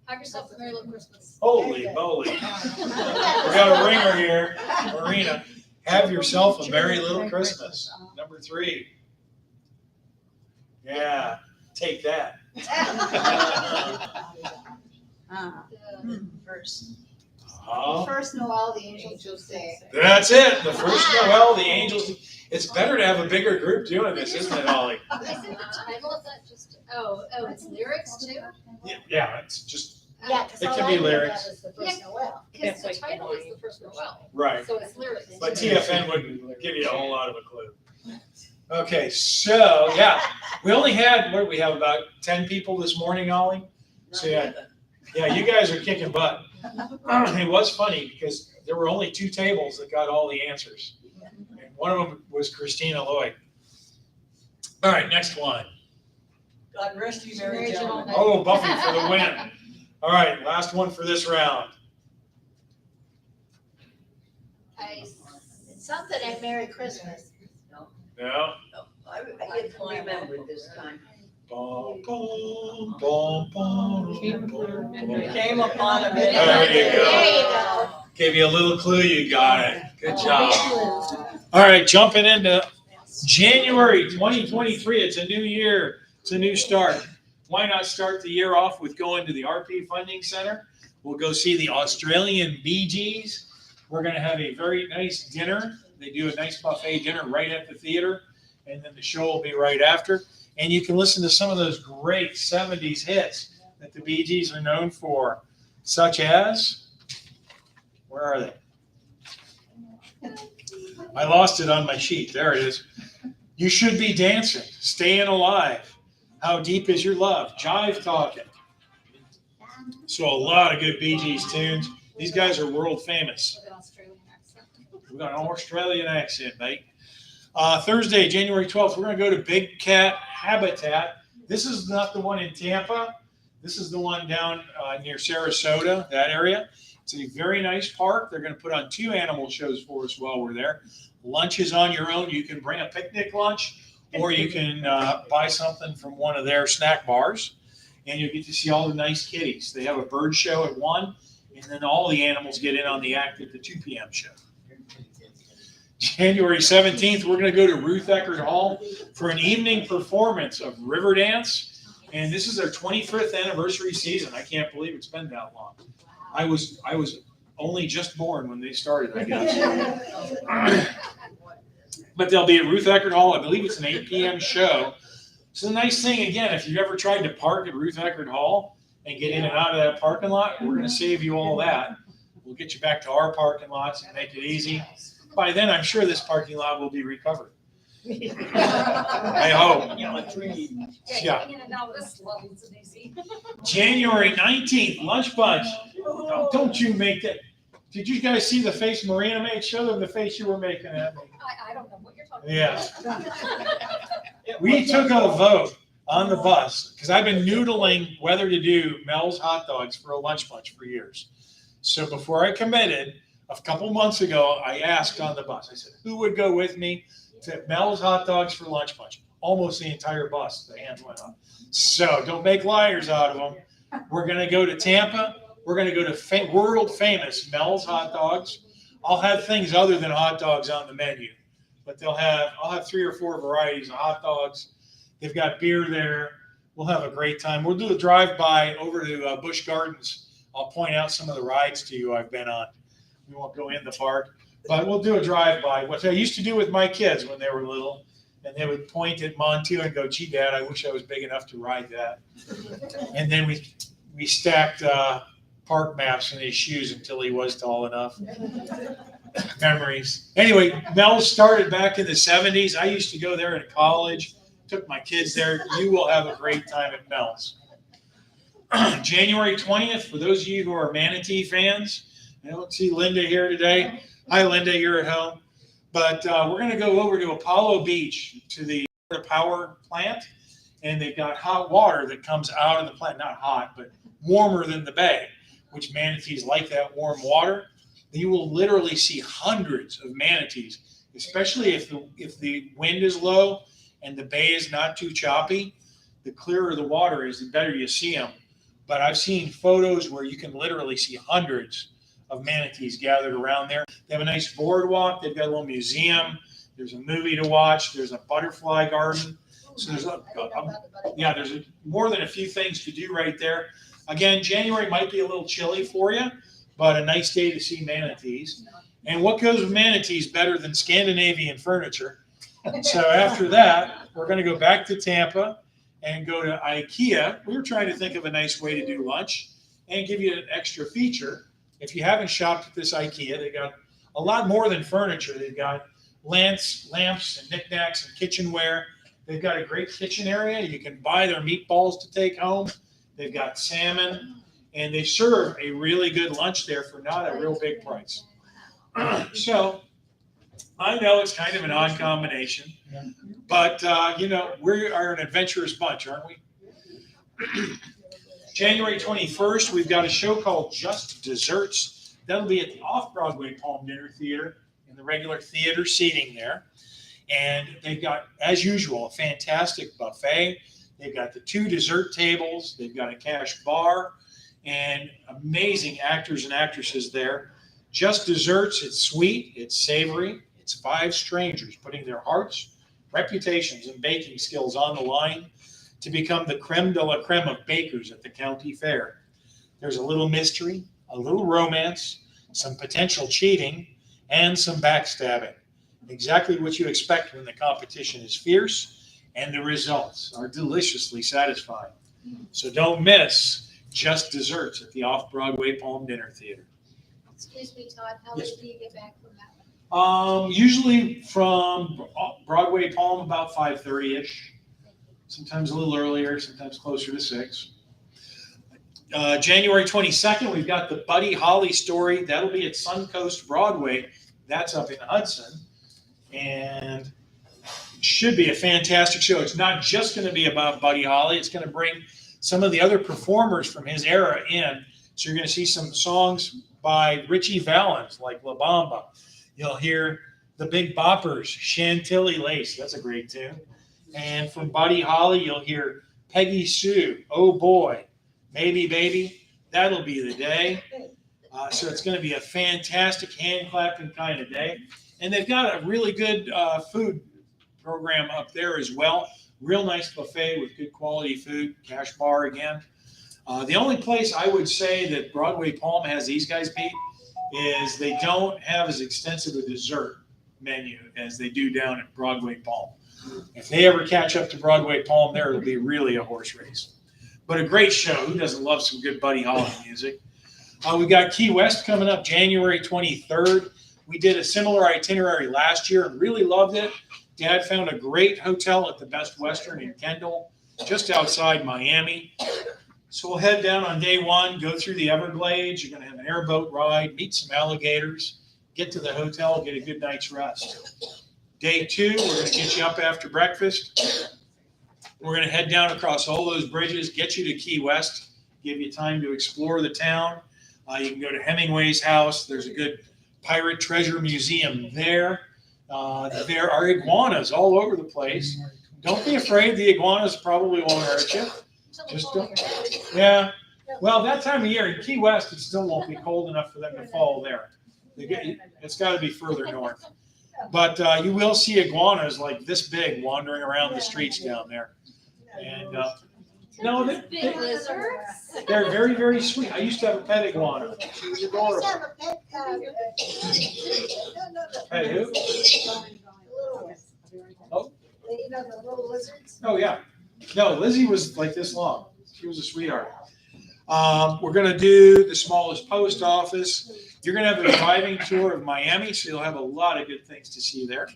Have yourself a Merry Little Christmas. Holy moly. We got a ringer here. Marina, have yourself a merry little Christmas. Number 3. Yeah, take that. First. Uh-huh. First Noel, the angels sing. That's it. The first Noel, the angels. It's better to have a bigger group doing this, isn't it, Holly? Isn't the title of that just, it's lyrics too? Yeah, it's just Yeah, because It all can I be knew lyrics. about was the first Noel. Because the That's like title is the the first Noel, Right. so it's lyrics. But TFN wouldn't give you a whole lot of a clue. Okay, so yeah, we only had, what did we have, about 10 people this morning, Ollie? So yeah, you guys are kicking butt. It was funny because there were only 2 tables that got all the answers. And one of them was Christina Lloyd. All right, next one. God rest you, merry Merry gentlemen. gentlemen. Oh, Buffy for the win. All right, last one for this round. It's something at Merry Christmas. No? I get to remember this time. Bum, bum, bum, bum, Came bum, bum. Came upon a bit. There you go. There you go. Gave you a little clue, you got it. Good job. All right, jumping into January 2023. It's a new year. It's a new start. Why not start the year off with going to the RP Funding Center? We'll go see the Australian Bee Gees. We're going to have a very nice dinner. They do a nice buffet dinner right at the theater, and then the show will be right after. And you can listen to some of those great 70s hits that the Bee Gees are known for, such as, where are they? I lost it on my sheet. There it is. You Should Be Dancing, Staying Alive, How Deep Is Your Love, Jive Talking. So a lot of good Bee Gees tunes. These guys are world famous. With an Australian accent. We got an Australian accent, mate. Thursday, January 12th, we're going to go to Big Cat Habitat. This is not the one in Tampa. This is the one down near Sarasota, that area. It's a very nice park. They're going to put on 2 animal shows for us while we're there. Lunch is on your own. You can bring a picnic lunch, or you can buy something from one of their snack bars, and you'll get to see all the nice kitties. They have a bird show at 1, and then all the animals get in on the act at the 2 p.m. show. January 17th, we're going to go to Ruth Eckerd Hall for an evening performance of Riverdance. And this is their 25th anniversary season. I can't believe it's been that long. I was only just born when they started, I guess. But they'll be at Ruth Eckerd Hall. I believe it's an 8 p.m. show. So the nice thing, again, if you've ever tried to park at Ruth Eckerd Hall and get in and out of that parking lot, we're going to save you all that. We'll get you back to our parking lots and make it easy. By then, I'm sure this parking lot will be recovered. I hope. Yeah. Getting in and out of this level is easy. January 19th, Lunch Bunch. Don't you make that. Did you guys see the face Marina made? Show them the face you were making at me. I don't know what you're talking Yeah. about. We took a vote on the bus because I've been noodling whether to do Mel's hot dogs for a lunch bunch for years. So before I committed, a couple months ago, I asked on the bus, I said, who would go with me to Mel's hot dogs for lunch bunch? Almost the entire bus, the hands went up. So don't make liars out of them. We're going to go to Tampa. We're going to go to world famous Mel's hot dogs. I'll have things other than hot dogs on the menu, but I'll have 3 or 4 varieties of hot dogs. They've got beer there. We'll have a great time. We'll do a drive-by over to Busch Gardens. I'll point out some of the rides to you I've been on. We won't go in the park, but we'll do a drive-by. What I used to do with my kids when they were little, and they would point at Montu and go, gee, Dad, I wish I was big enough to ride that. And then we stacked park maps in his shoes until he was tall enough. Memories. Anyway, Mel's started back in the 70s. I used to go there in college, took my kids there. You will have a great time at Mel's. January 20th, for those of you who are Manatee fans, I don't see Linda here today. Hi, Linda, you're at home. But we're going to go over to Apollo Beach to the power plant, and they've got hot water that comes out of the plant. Not hot, but warmer than the bay, which manatees like that warm water. You will literally see hundreds of manatees, especially if the wind is low and the bay is not too choppy. The clearer the water is, the better you see them. But I've seen photos where you can literally see hundreds of manatees gathered around there. They have a nice boardwalk. They've got a little museum. There's a movie to watch. There's a butterfly garden. So there's more than a few things to do right there. Again, January might be a little chilly for you, but a nice day to see manatees. And what goes with manatees better than Scandinavian furniture? So after that, we're going to go back to Tampa and go to IKEA. We were trying to think of a nice way to do lunch. and give you an extra feature. If you haven't shopped at this IKEA, they got a lot more than furniture. They've got lamps and knickknacks and kitchenware. They've got a great kitchen area. You can buy their meatballs to take home. They've got salmon, and they serve a really good lunch there for not a real big price. So I know it's kind of an odd combination, but we are an adventurous bunch, aren't we? January 21st, we've got a show called Just Desserts. That'll be at the Off-Broadway Palm Dinner Theater in the regular theater seating there. And they've got, as usual, a fantastic buffet. They've got the 2 dessert tables. They've got a cash bar and amazing actors and actresses there. Just Desserts, it's sweet, it's savory. It's 5 strangers putting their hearts, reputations, and baking skills on the line to become the creme de la creme of bakers at the county fair. There's a little mystery, a little romance, some potential cheating, and some backstabbing. Exactly what you expect when the competition is fierce and the results are deliciously satisfying. So don't miss Just Desserts at the Off-Broadway Palm Dinner Theater. Excuse me, Todd, how late do you get back from that one? Usually from Broadway Palm about 5:30-ish. Sometimes a little earlier, sometimes closer to 6. January 22nd, we've got the Buddy Holly story. That'll be at Suncoast Broadway. That's up in Hudson. And it should be a fantastic show. It's not just going to be about Buddy Holly. It's going to bring some of the other performers from his era in. So you're going to see some songs by Richie Valens, like La Bamba. You'll hear the Big Boppers, Chantilly Lace. That's a great tune. And from Buddy Holly, you'll hear Peggy Sue, Oh Boy, Maybe Baby. That'll be the day. So it's going to be a fantastic hand-clapping kind of day. And they've got a really good food program up there as well. Real nice buffet with good quality food, cash bar again. The only place I would say that Broadway Palm has these guys beat is they don't have as extensive a dessert menu as they do down at Broadway Palm. If they ever catch up to Broadway Palm there, it'll be really a horse race. But a great show. Who doesn't love some good Buddy Holly music? We got Key West coming up January 23rd. We did a similar itinerary last year and really loved it. Dad found a great hotel at the Best Western in Kendall, just outside Miami. So we'll head down on day 1, go through the Everglades. You're going to have an airboat ride, meet some alligators, get to the hotel, get a good night's rest. Day 2, we're going to get you up after breakfast. We're going to head down across all those bridges, get you to Key West, give you time to explore the town. You can go to Hemingway's house. There's a good pirate treasure museum there. There are iguanas all over the place. Don't be afraid. The iguanas probably won't hurt you. Just don't. Yeah. Well, that time of year in Key West, it still won't be cold enough for them to fall there. It's got to be further north. But you will see iguanas like this big wandering around the streets down there. And no, Big lizards. they're very, very sweet. I used to have a pet iguana. She was adorable. Pet who? Oh. You know, the little lizards? Oh, yeah. No, Lizzie was like this long. She was a sweetheart. We're going to do the smallest post office. You're going to have a driving tour of Miami, so you'll have a lot of good things to see there.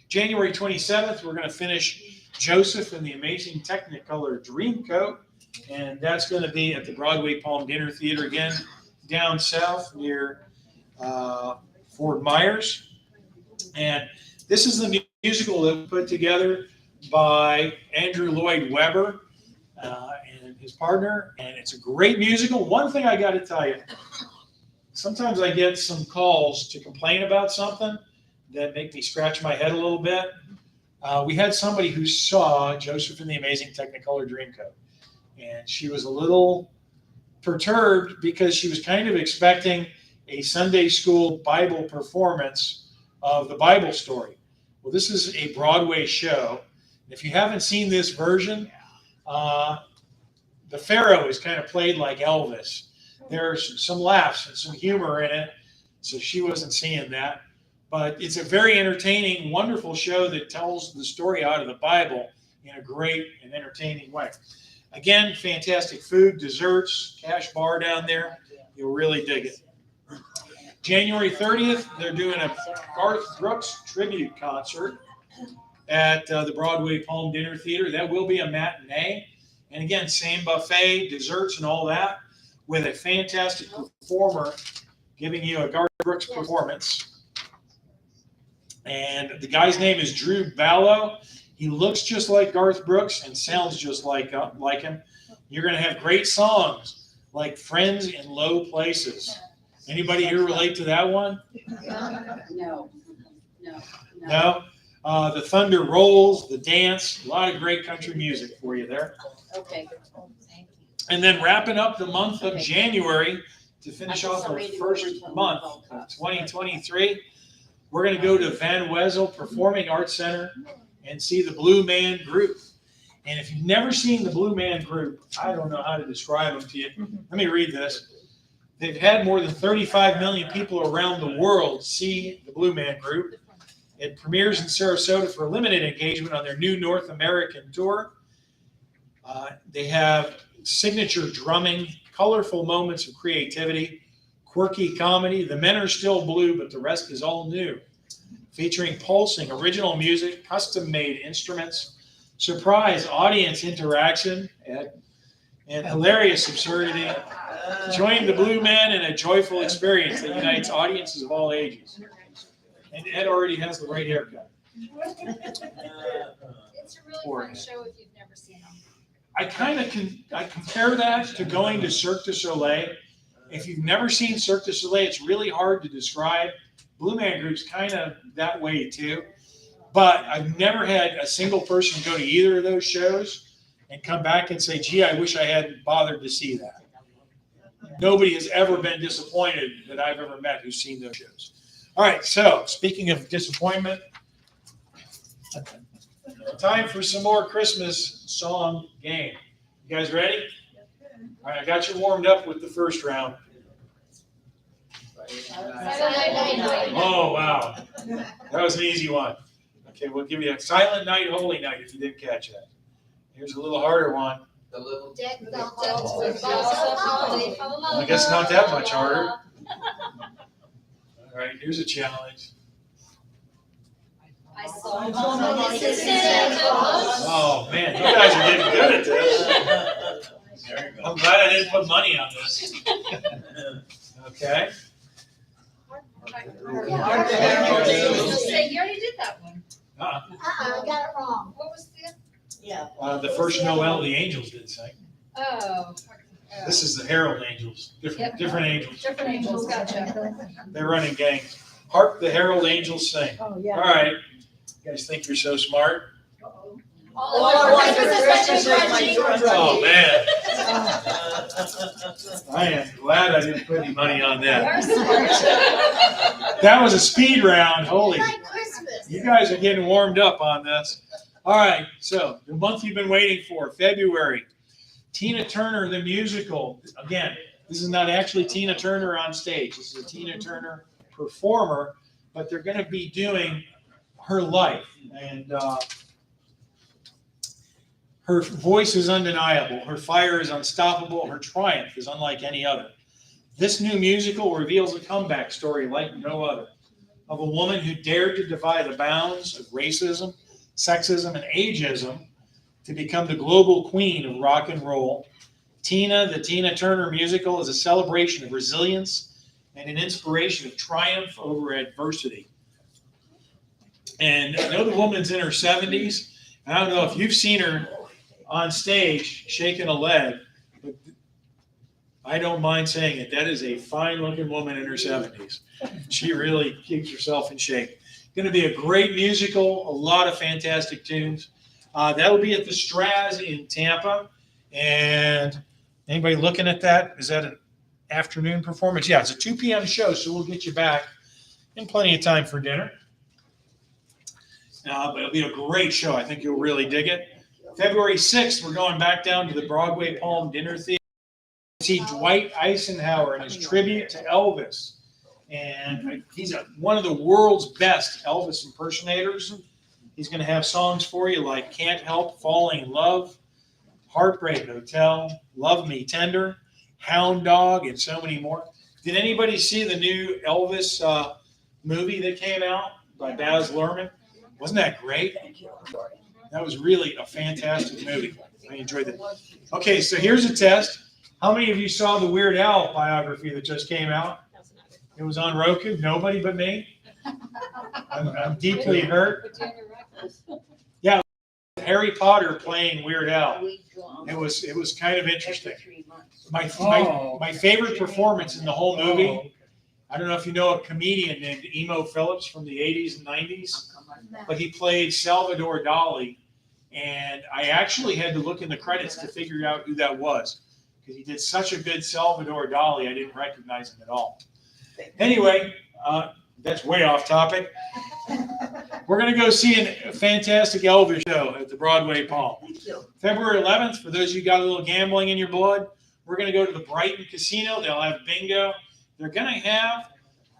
January 27th, we're going to finish Joseph and the Amazing Technicolor Dreamcoat, and that's going to be at the Broadway Palm Dinner Theater again, down south near Fort Myers. And this is the musical that was put together by Andrew Lloyd Webber and his partner, and it's a great musical. One thing I got to tell you, sometimes I get some calls to complain about something that make me scratch my head a little bit. We had somebody who saw Joseph and the Amazing Technicolor Dreamcoat, and she was a little perturbed because she was kind of expecting a Sunday school Bible performance of the Bible story. Well, this is a Broadway show. If you haven't seen this version, the Pharaoh is kind of played like Elvis. There's some laughs and some humor in it, so she wasn't seeing that. But it's a very entertaining, wonderful show that tells the story out of the Bible in a great and entertaining way. Again, fantastic food, desserts, cash bar down there. You'll really dig it. January 30th, they're doing a Garth Brooks tribute concert at the Broadway Palm Dinner Theater. That will be a matinee. And again, same buffet, desserts and all that, with a fantastic performer giving you a Garth Brooks performance. And the guy's name is Drew Ballow. He looks just like Garth Brooks and sounds just like him. You're going to have great songs like Friends in Low Places. Anybody here relate to that one? No. No? The Thunder Rolls, The Dance, a lot of great country music for you there. Okay. And then wrapping up the month of January to finish off our first month of 2023, we're going to go to Van Wezel Performing Arts Center and see the Blue Man Group. And if you've never seen the Blue Man Group, I don't know how to describe them to you. Let me read this. They've had more than 35 million people around the world see the Blue Man Group. It premieres in Sarasota for a limited engagement on their new North American tour. They have signature drumming, colorful moments of creativity, quirky comedy. The men are still blue, but the rest is all new. Featuring pulsing original music, custom-made instruments, surprise audience interaction, and hilarious absurdity. Join the Blue Men in a joyful experience that unites audiences of all ages. And Ed already has the right haircut. It's a really fun show if you've never seen them. I compare that to going to Cirque du Soleil. If you've never seen Cirque du Soleil, it's really hard to describe. Blue Man Group's kind of that way too. But I've never had a single person go to either of those shows and come back and say, gee, I wish I hadn't bothered to see that. Nobody has ever been disappointed that I've ever met who's seen those shows. All right, so speaking of disappointment, time for some more Christmas song game. You guys ready? All right, I got you warmed up with the first round. Oh, wow. That was an easy one. Okay, we'll give you a Silent Night, Holy Night if you didn't catch that. Here's a little harder one. Deck the halls with bells of holly. I guess not that much harder. All right, here's a challenge. I saw Santa Claus. Oh, man, you guys are getting good at this. I'm glad I didn't put money on this. Okay. You already did that one. I got it wrong. What was the? Yeah. The first Noel the Angels did sing. Oh. This is the Herald Angels, different angels. Different angels, gotcha. They're running gangs. Hark the Herald Angels sing. Oh, All yeah. right. You guys think you're so smart? All our Christmas Oh, man. I am glad I didn't put any money on that. That was a speed round. Holy. Like Christmas. You guys are getting warmed up on this. All right. So the month you've been waiting for, February. Tina Turner, the musical. Again, this is not actually Tina Turner on stage. This is a Tina Turner performer, but they're going to be doing her life. And her voice is undeniable. Her fire is unstoppable. Her triumph is unlike any other. This new musical reveals a comeback story like no other of a woman who dared to defy the bounds of racism, sexism, and ageism to become the global queen of rock and roll. Tina, the Tina Turner musical, is a celebration of resilience and an inspiration of triumph over adversity. And I know the woman's in her 70s. I don't know if you've seen her on stage shaking a leg, but I don't mind saying it. That is a fine-looking woman in her 70s. She really keeps herself in shape. Going to be a great musical, a lot of fantastic tunes. That'll be at the Straz in Tampa. And anybody looking at that? Is that an afternoon performance? Yeah, it's a 2 p.m. show, so we'll get you back in plenty of time for dinner. But it'll be a great show. I think you'll really dig it. February 6th, we're going back down to the Broadway Palm Dinner Theater to see Dwight Eisenhower and his tribute to Elvis. And he's one of the world's best Elvis impersonators. He's going to have songs for you like Can't Help Falling in Love, Heartbreak Hotel, Love Me Tender, Hound Dog, and so many more. Did anybody see the new Elvis movie that came out by Baz Luhrmann? Wasn't that great? That was really a fantastic movie. I enjoyed it. Okay, so here's a test. How many of you saw the Weird Al biography that just came out? It was on Roku. Nobody but me. I'm deeply hurt. But Daniel Radcliffe. Harry Potter playing Weird Al. It was kind of interesting. My favorite performance in the whole movie. I don't know if you know a comedian named Emo Phillips from the 80s and 90s, but he played Salvador Dali, and I actually had to look in the credits to figure out who that was because he did such a good Salvador Dali, I didn't recognize him at all. Anyway, that's way off topic. We're going to go see a fantastic Elvis show at the Broadway Palm. February 11th, for those of you who got a little gambling in your blood, we're going to go to the Brighton Casino. They'll have bingo. They're going to have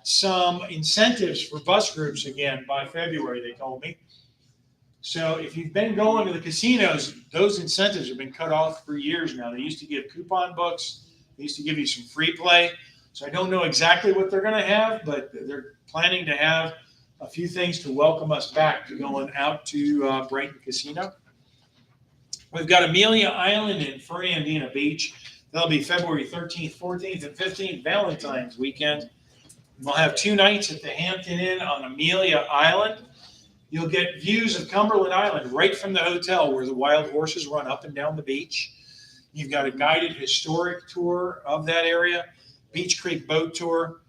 some incentives for bus groups again by February, they told me. So if you've been going to the casinos, those incentives have been cut off for years now. They used to give coupon books. They used to give you some free play. So I don't know exactly what they're going to have, but they're planning to have a few things to welcome us back to going out to Brighton Casino. We've got Amelia Island and Fernandina Beach. That'll be February 13th, 14th, and 15th, Valentine's weekend. We'll have 2 nights at the Hampton Inn on Amelia Island. You'll get views of Cumberland Island right from the hotel where the wild horses run up and down the beach. You've got a guided historic tour of that area, Beach Creek boat tour.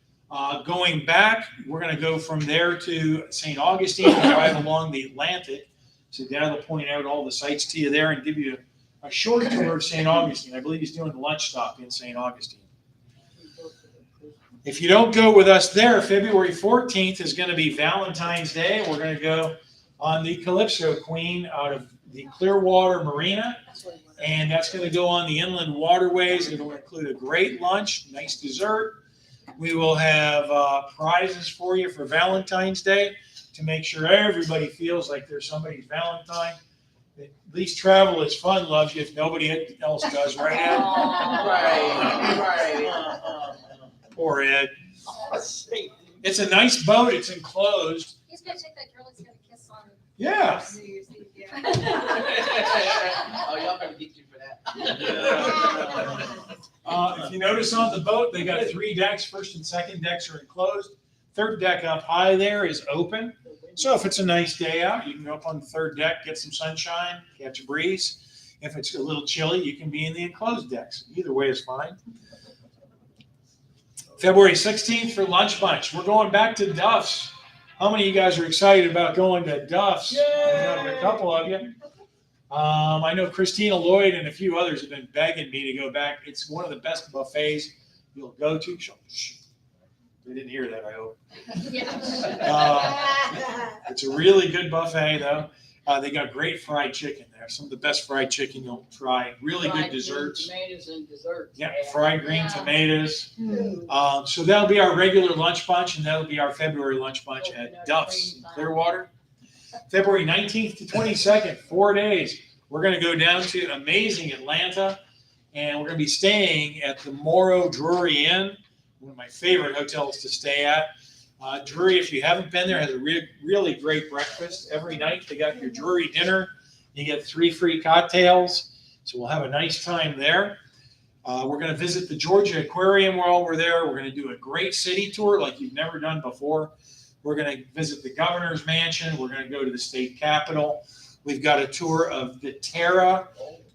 Going back, we're going to go from there to St. Augustine and drive along the Atlantic. So Dad will point out all the sites to you there and give you a short tour of St. Augustine. I believe he's doing the lunch stop in St. Augustine. If you don't go with us there, February 14th is going to be Valentine's Day. We're going to go on the Calypso Queen out of the Clearwater Marina. And that's going to go on the inland waterways. It'll include a great lunch, nice dessert. We will have prizes for you for Valentine's Day to make sure everybody feels like they're somebody's Valentine. At least travel is fun, loves you, if nobody else does, right, Ed? Right. Poor Ed. It's a nice boat. It's enclosed. He's gonna take that girl he's gonna kiss on Yeah. New Year's Eve, yeah. Oh, y'all better get you for that. If you notice on the boat, they got 3 decks. First and second decks are enclosed. Third deck up high there is open. So if it's a nice day out, you can go up on the third deck, get some sunshine, catch a breeze. If it's a little chilly, you can be in the enclosed decks. Either way is fine. February 16th for Lunch Bunch. We're going back to Duff's. How many of you guys are excited about going to Duff's? A couple of you. I know Christina Lloyd and a few others have been begging me to go back. It's one of the best buffets you'll go to. They didn't hear that, I hope. It's a really good buffet, though. They got great fried chicken there. Some of the best fried chicken you'll try. Really good desserts. Tomatoes and desserts. Yeah, fried green tomatoes. So that'll be our regular lunch bunch, and that'll be our February lunch bunch at Duff's in Clearwater. February 19th to 22nd, 4 days. We're going to go down to amazing Atlanta, and we're going to be staying at the Morrow Drury Inn, one of my favorite hotels to stay at. Drury, if you haven't been there, has a really great breakfast every night. They got your Drury dinner. You get 3 free cocktails. So we'll have a nice time there. We're going to visit the Georgia Aquarium while we're there. We're going to do a great city tour like you've never done before. We're going to visit the governor's mansion. We're going to go to the state capitol. We've got a tour of the Terra,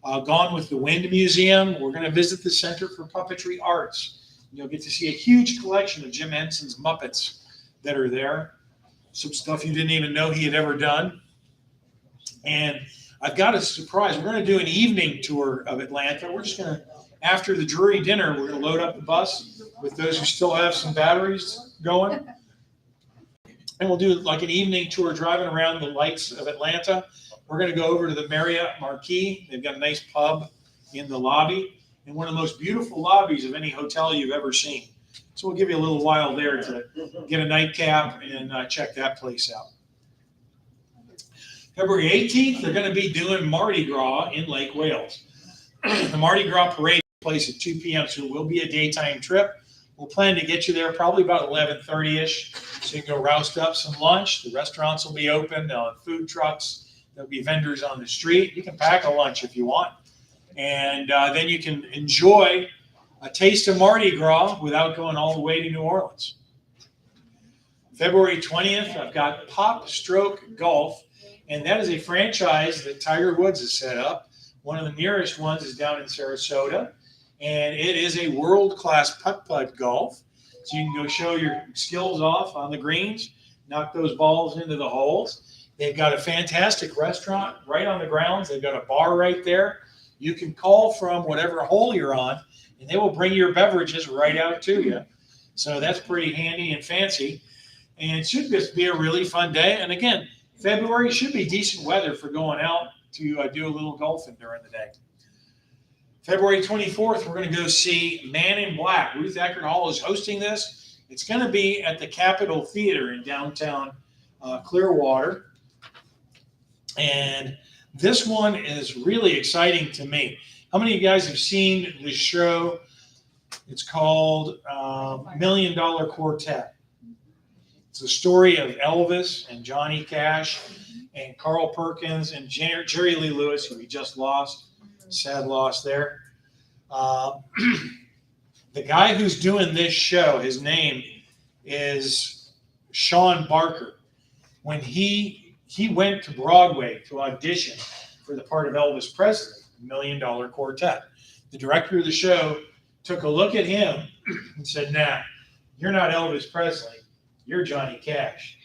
Gone with the Wind Museum. We're going to visit the Center for Puppetry Arts. You'll get to see a huge collection of Jim Henson's Muppets that are there. Some stuff you didn't even know he had ever done. And I've got a surprise. We're going to do an evening tour of Atlanta. We're just going to, after the Drury dinner, we're going to load up the bus with those who still have some batteries going. And we'll do like an evening tour driving around the lights of Atlanta. We're going to go over to the Marriott Marquis. They've got a nice pub in the lobby and one of the most beautiful lobbies of any hotel you've ever seen. So we'll give you a little while there to get a nightcap and check that place out. February 18th, they're going to be doing Mardi Gras in Lake Wales. The Mardi Gras parade takes place at 2 p.m., so it will be a daytime trip. We'll plan to get you there probably about 11:30ish, so you can go roust up some lunch. The restaurants will be open, food trucks. There'll be vendors on the street. You can pack a lunch if you want. And then you can enjoy a taste of Mardi Gras without going all the way to New Orleans. February 20th, I've got Pop Stroke Golf, and that is a franchise that Tiger Woods has set up. One of the nearest ones is down in Sarasota, and it is a world-class putt-putt golf. So you can go show your skills off on the greens, knock those balls into the holes. They've got a fantastic restaurant right on the grounds. They've got a bar right there. You can call from whatever hole you're on, and they will bring your beverages right out to you. So that's pretty handy and fancy. And it should just be a really fun day. And again, February should be decent weather for going out to do a little golfing during the day. February 24th, we're going to go see Man in Black. Ruth Eckerd Hall is hosting this. It's going to be at the Capitol Theater in downtown Clearwater. And this one is really exciting to me. How many of you guys have seen this show? It's called $1 Million Quartet. It's the story of Elvis and Johnny Cash and Carl Perkins and Jerry Lee Lewis, who we just lost. Sad loss there. The guy who's doing this show, his name is Sean Barker. When he went to Broadway to audition for the part of Elvis Presley, $1 Million Quartet. The director of the show took a look at him and said, "Nah, you're not Elvis Presley. You're Johnny Cash."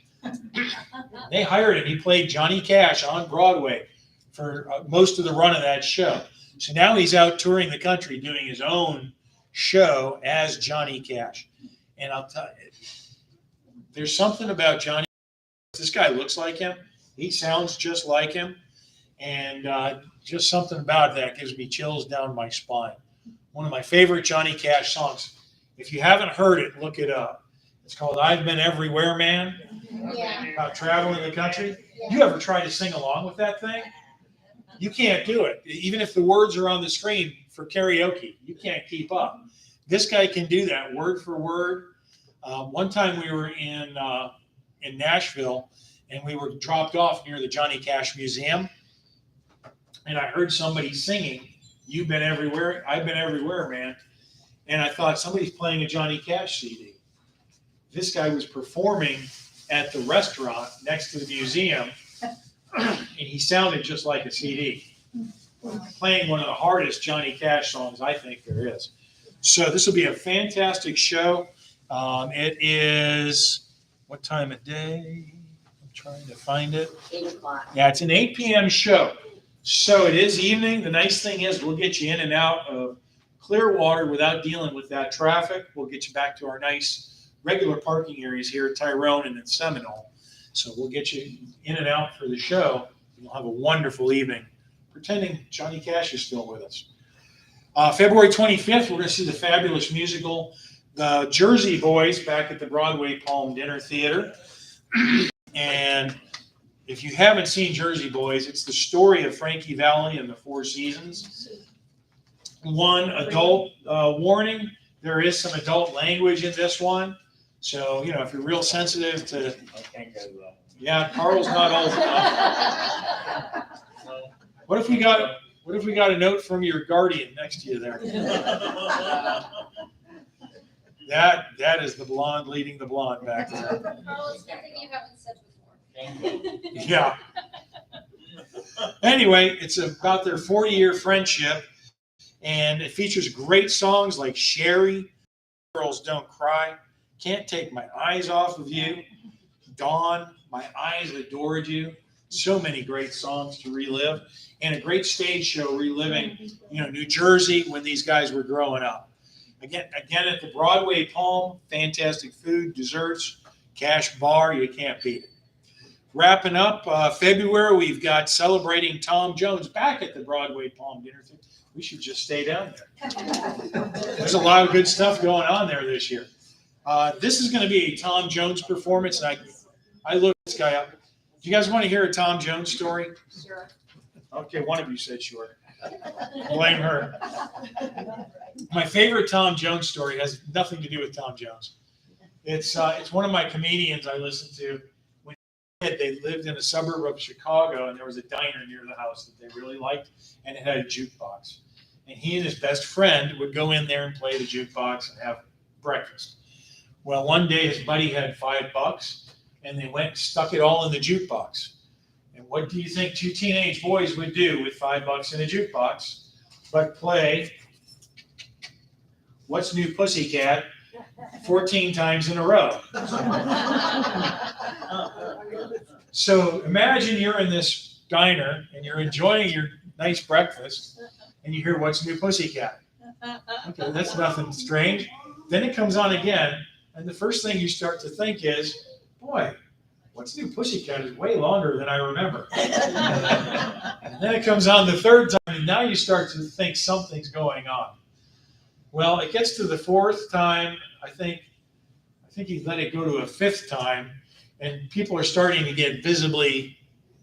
They hired him. He played Johnny Cash on Broadway for most of the run of that show. So now he's out touring the country doing his own show as Johnny Cash. And I'll tell you, there's something about Johnny. This guy looks like him. He sounds just like him. And just something about that gives me chills down my spine. One of my favorite Johnny Cash songs. If you haven't heard it, look it up. It's called "I've Been Everywhere, Man." Yeah. About traveling the country. You ever try to sing along with that thing? You can't do it. Even if the words are on the screen for karaoke, you can't keep up. This guy can do that word for word. One time we were in Nashville, and we were dropped off near the Johnny Cash Museum, and I heard somebody singing, "You've Been Everywhere, I've Been Everywhere, Man." And I thought, somebody's playing a Johnny Cash CD. This guy was performing at the restaurant next to the museum, and he sounded just like a CD, playing one of the hardest Johnny Cash songs I think there is. So this will be a fantastic show. It is, what time of day? I'm trying to find it. 8 o'clock. Yeah, it's an 8 p.m. show. So it is evening. The nice thing is we'll get you in and out of Clearwater without dealing with that traffic. We'll get you back to our nice regular parking areas here at Tyrone and in Seminole. So we'll get you in and out for the show. You'll have a wonderful evening, pretending Johnny Cash is still with us. February 25th, we're going to see the fabulous musical, The Jersey Boys, back at the Broadway Palm Dinner Theater. And if you haven't seen Jersey Boys, it's the story of Frankie Valli and the Four Seasons. One adult warning, there is some adult language in this one. So, you know, if you're real sensitive to, yeah, Carl's not old enough. What if we got a note from your guardian next to you there? That is the blonde leading the blonde back there. Carl, it's something you haven't said before. Yeah. Anyway, it's about their 40-year friendship, and it features great songs like "Sherry," "Girls Don't Cry," "Can't Take My Eyes Off of You," "Dawn," "My Eyes Adored You." So many great songs to relive, and a great stage show reliving, you know, New Jersey when these guys were growing up. Again at the Broadway Palm, fantastic food, desserts, cash bar, you can't beat it. Wrapping up February, we've got Celebrating Tom Jones back at the Broadway Palm Dinner Theater. We should just stay down there. There's a lot of good stuff going on there this year. This is going to be a Tom Jones performance, and I looked this guy up. Do you guys want to hear a Tom Jones story? Sure. Okay, one of you said sure. Blame her. My favorite Tom Jones story has nothing to do with Tom Jones. It's one of my comedians I listen to. When they lived in a suburb of Chicago, and there was a diner near the house that they really liked, and it had a jukebox. And he and his best friend would go in there and play the jukebox and have breakfast. Well, one day his buddy had $5, and they went and stuck it all in the jukebox. And what do you think two teenage boys would do with $5 in a jukebox but play What's New Pussycat 14 times in a row? So imagine you're in this diner and you're enjoying your nice breakfast and you hear What's New Pussycat. Okay, that's nothing strange. Then it comes on again, and the first thing you start to think is, boy, What's New Pussycat is way longer than I remember. And then it comes on the third time, and now you start to think something's going on. Well, it gets to the fourth time. I think he let it go to a fifth time, and people are starting to get visibly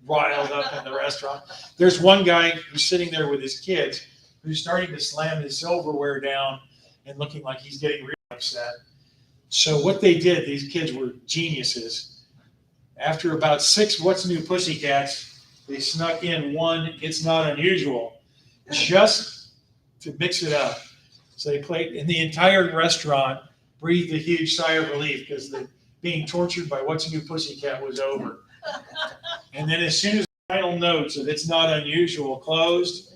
riled up in the restaurant. There's one guy who's sitting there with his kids who's starting to slam his silverware down and looking like he's getting really upset. So what they did, these kids were geniuses. After about 6 What's New Pussycats, they snuck in one It's Not Unusual, just to mix it up. So they played, and the entire restaurant breathed a huge sigh of relief because the being tortured by What's New Pussycat was over. And then as soon as the final notes of It's Not Unusual closed,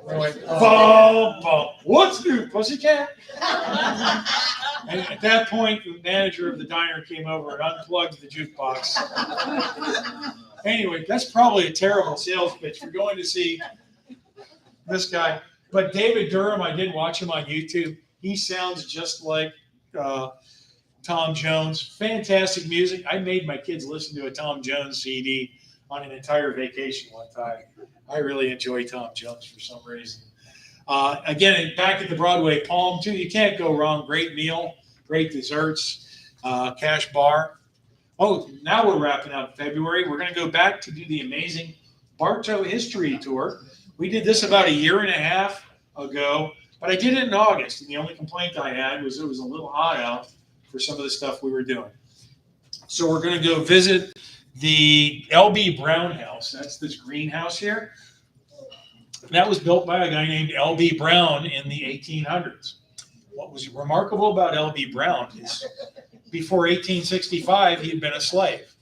they went, bum, bum, What's New Pussycat? And at that point, the manager of the diner came over and unplugged the jukebox. Anyway, that's probably a terrible sales pitch for going to see this guy. But David Durham, I did watch him on YouTube. He sounds just like Tom Jones. Fantastic music. I made my kids listen to a Tom Jones CD on an entire vacation one time. I really enjoy Tom Jones for some reason. Again, back at the Broadway Palm, too, you can't go wrong. Great meal, great desserts, cash bar. Oh, now we're wrapping up February. We're going to go back to do the amazing Bartow History Tour. We did this about 1.5 years ago, but I did it in August, and the only complaint I had was it was a little hot out for some of the stuff we were doing. So we're going to go visit the L.B. Brown house. That's this greenhouse here. That was built by a guy named L.B. Brown in the 1800s. What was remarkable about L.B. Brown is before 1865, he had been a slave.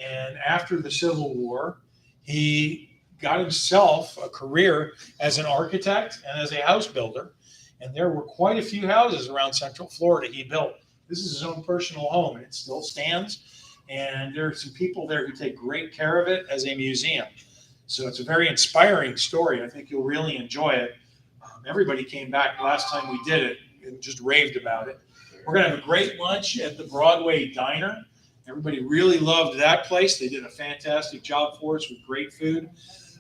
And after the Civil War, he got himself a career as an architect and as a house builder. And there were quite a few houses around Central Florida he built. This is his own personal home, and it still stands. And there are some people there who take great care of it as a museum. So it's a very inspiring story. I think you'll really enjoy it. Everybody came back last time we did it and just raved about it. We're going to have a great lunch at the Broadway Diner. Everybody really loved that place. They did a fantastic job for us with great food.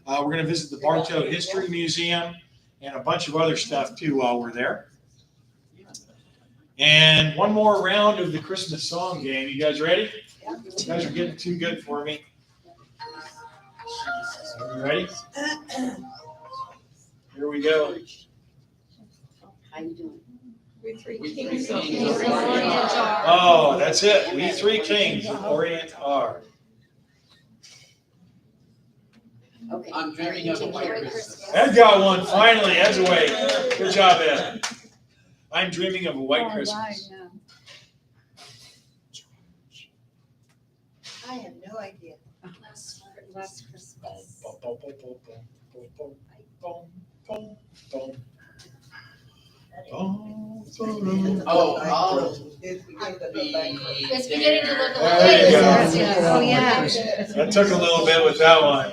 We're going to visit the Bartow History Museum and a bunch of other stuff too while we're there. And one more round of the Christmas song game. You guys ready? You guys are getting too good for me. Are you ready? Here we go. How you doing? We three We kings three of kings the of Orient are. Oh, that's it. We three kings of Orient are. Okay. I'm dreaming of a white Merry Christmas. Ed got one finally. Ed's away. Good job, Ed. I'm dreaming of a white Christmas. I have no idea. Last Christmas. Oh, It's It's beginning to look a little There you bit. go. Oh, yeah. That took a little bit with that one.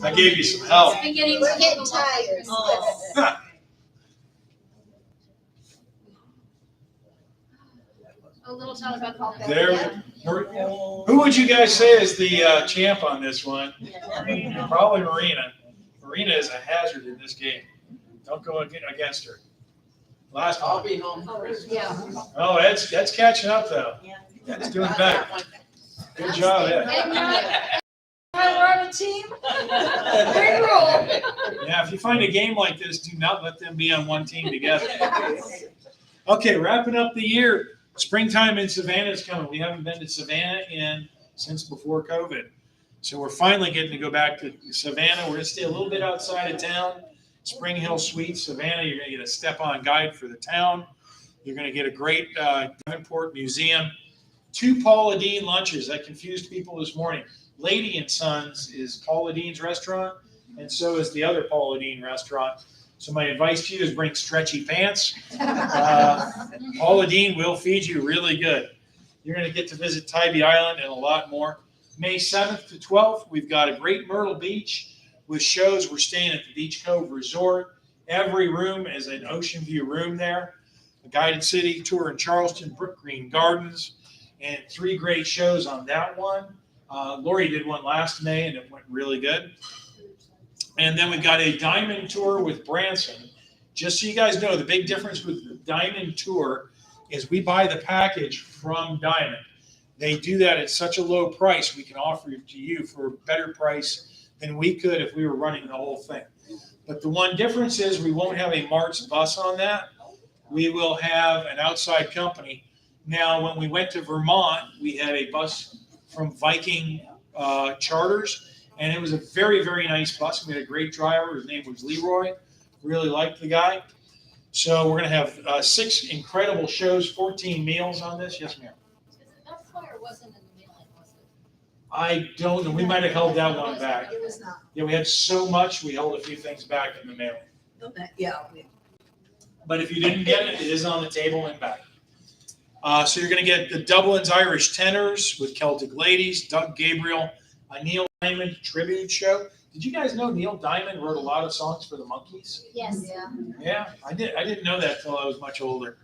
I gave you some help. It's beginning to We're look a getting little tired. Oh. A little Tyler Buckle. There. Who would you guys say is the champ on this one? Probably Marina. Marina is a hazard in this game. Don't go against her. Last I'll one. be home for Christmas. Yeah. Oh, Ed's catching up though. Ed's doing better. Good job, Ed. Tyler, team? Yeah, if you find a game like this, do not let them be on one team together. Okay, wrapping up the year. Springtime in Savannah is coming. We haven't been to Savannah since before COVID. So we're finally getting to go back to Savannah. We're going to stay a little bit outside of town. Spring Hill Suites, Savannah. You're going to get a step-on guide for the town. You're going to get a great Davenport Museum. 2 Paula Deen lunches. That confused people this morning. Lady and Sons is Paula Deen's restaurant, and so is the other Paula Deen restaurant. So my advice to you is bring stretchy pants. Paula Deen will feed you really good. You're going to get to visit Tybee Island and a lot more. May 7th to 12th, we've got a great Myrtle Beach with shows. We're staying at the Beach Cove Resort. Every room is an ocean view room there. A guided city tour in Charleston, Brook Green Gardens, and 3 great shows on that one. Lori did one last May, and it went really good. And then we've got a diamond tour with Branson. Just so you guys know, the big difference with the diamond tour is we buy the package from Diamond. They do that at such a low price, we can offer it to you for a better price than we could if we were running the whole thing. But the one difference is we won't have a Martz bus on that. We will have an outside company. Now, when we went to Vermont, we had a bus from Viking Charters. And it was a very, very nice bus. We had a great driver. His name was Leroy. Really liked the guy. So we're going to have 6 incredible shows, 14 meals on this. Yes, ma'am. That flyer wasn't in the mailing, was it? I don't know. We might have held that one back. It was not. Yeah, we had so much, we held a few things back in the mail. Yeah. But if you didn't get it, it is on the table and back. So you're going to get the Dublin's Irish Tenors with Celtic Ladies, Doug Gabriel, a Neil Diamond tribute show. Did you guys know Neil Diamond wrote a lot of songs for the Monkees? Yes. Yeah, I didn't know that till I was much older.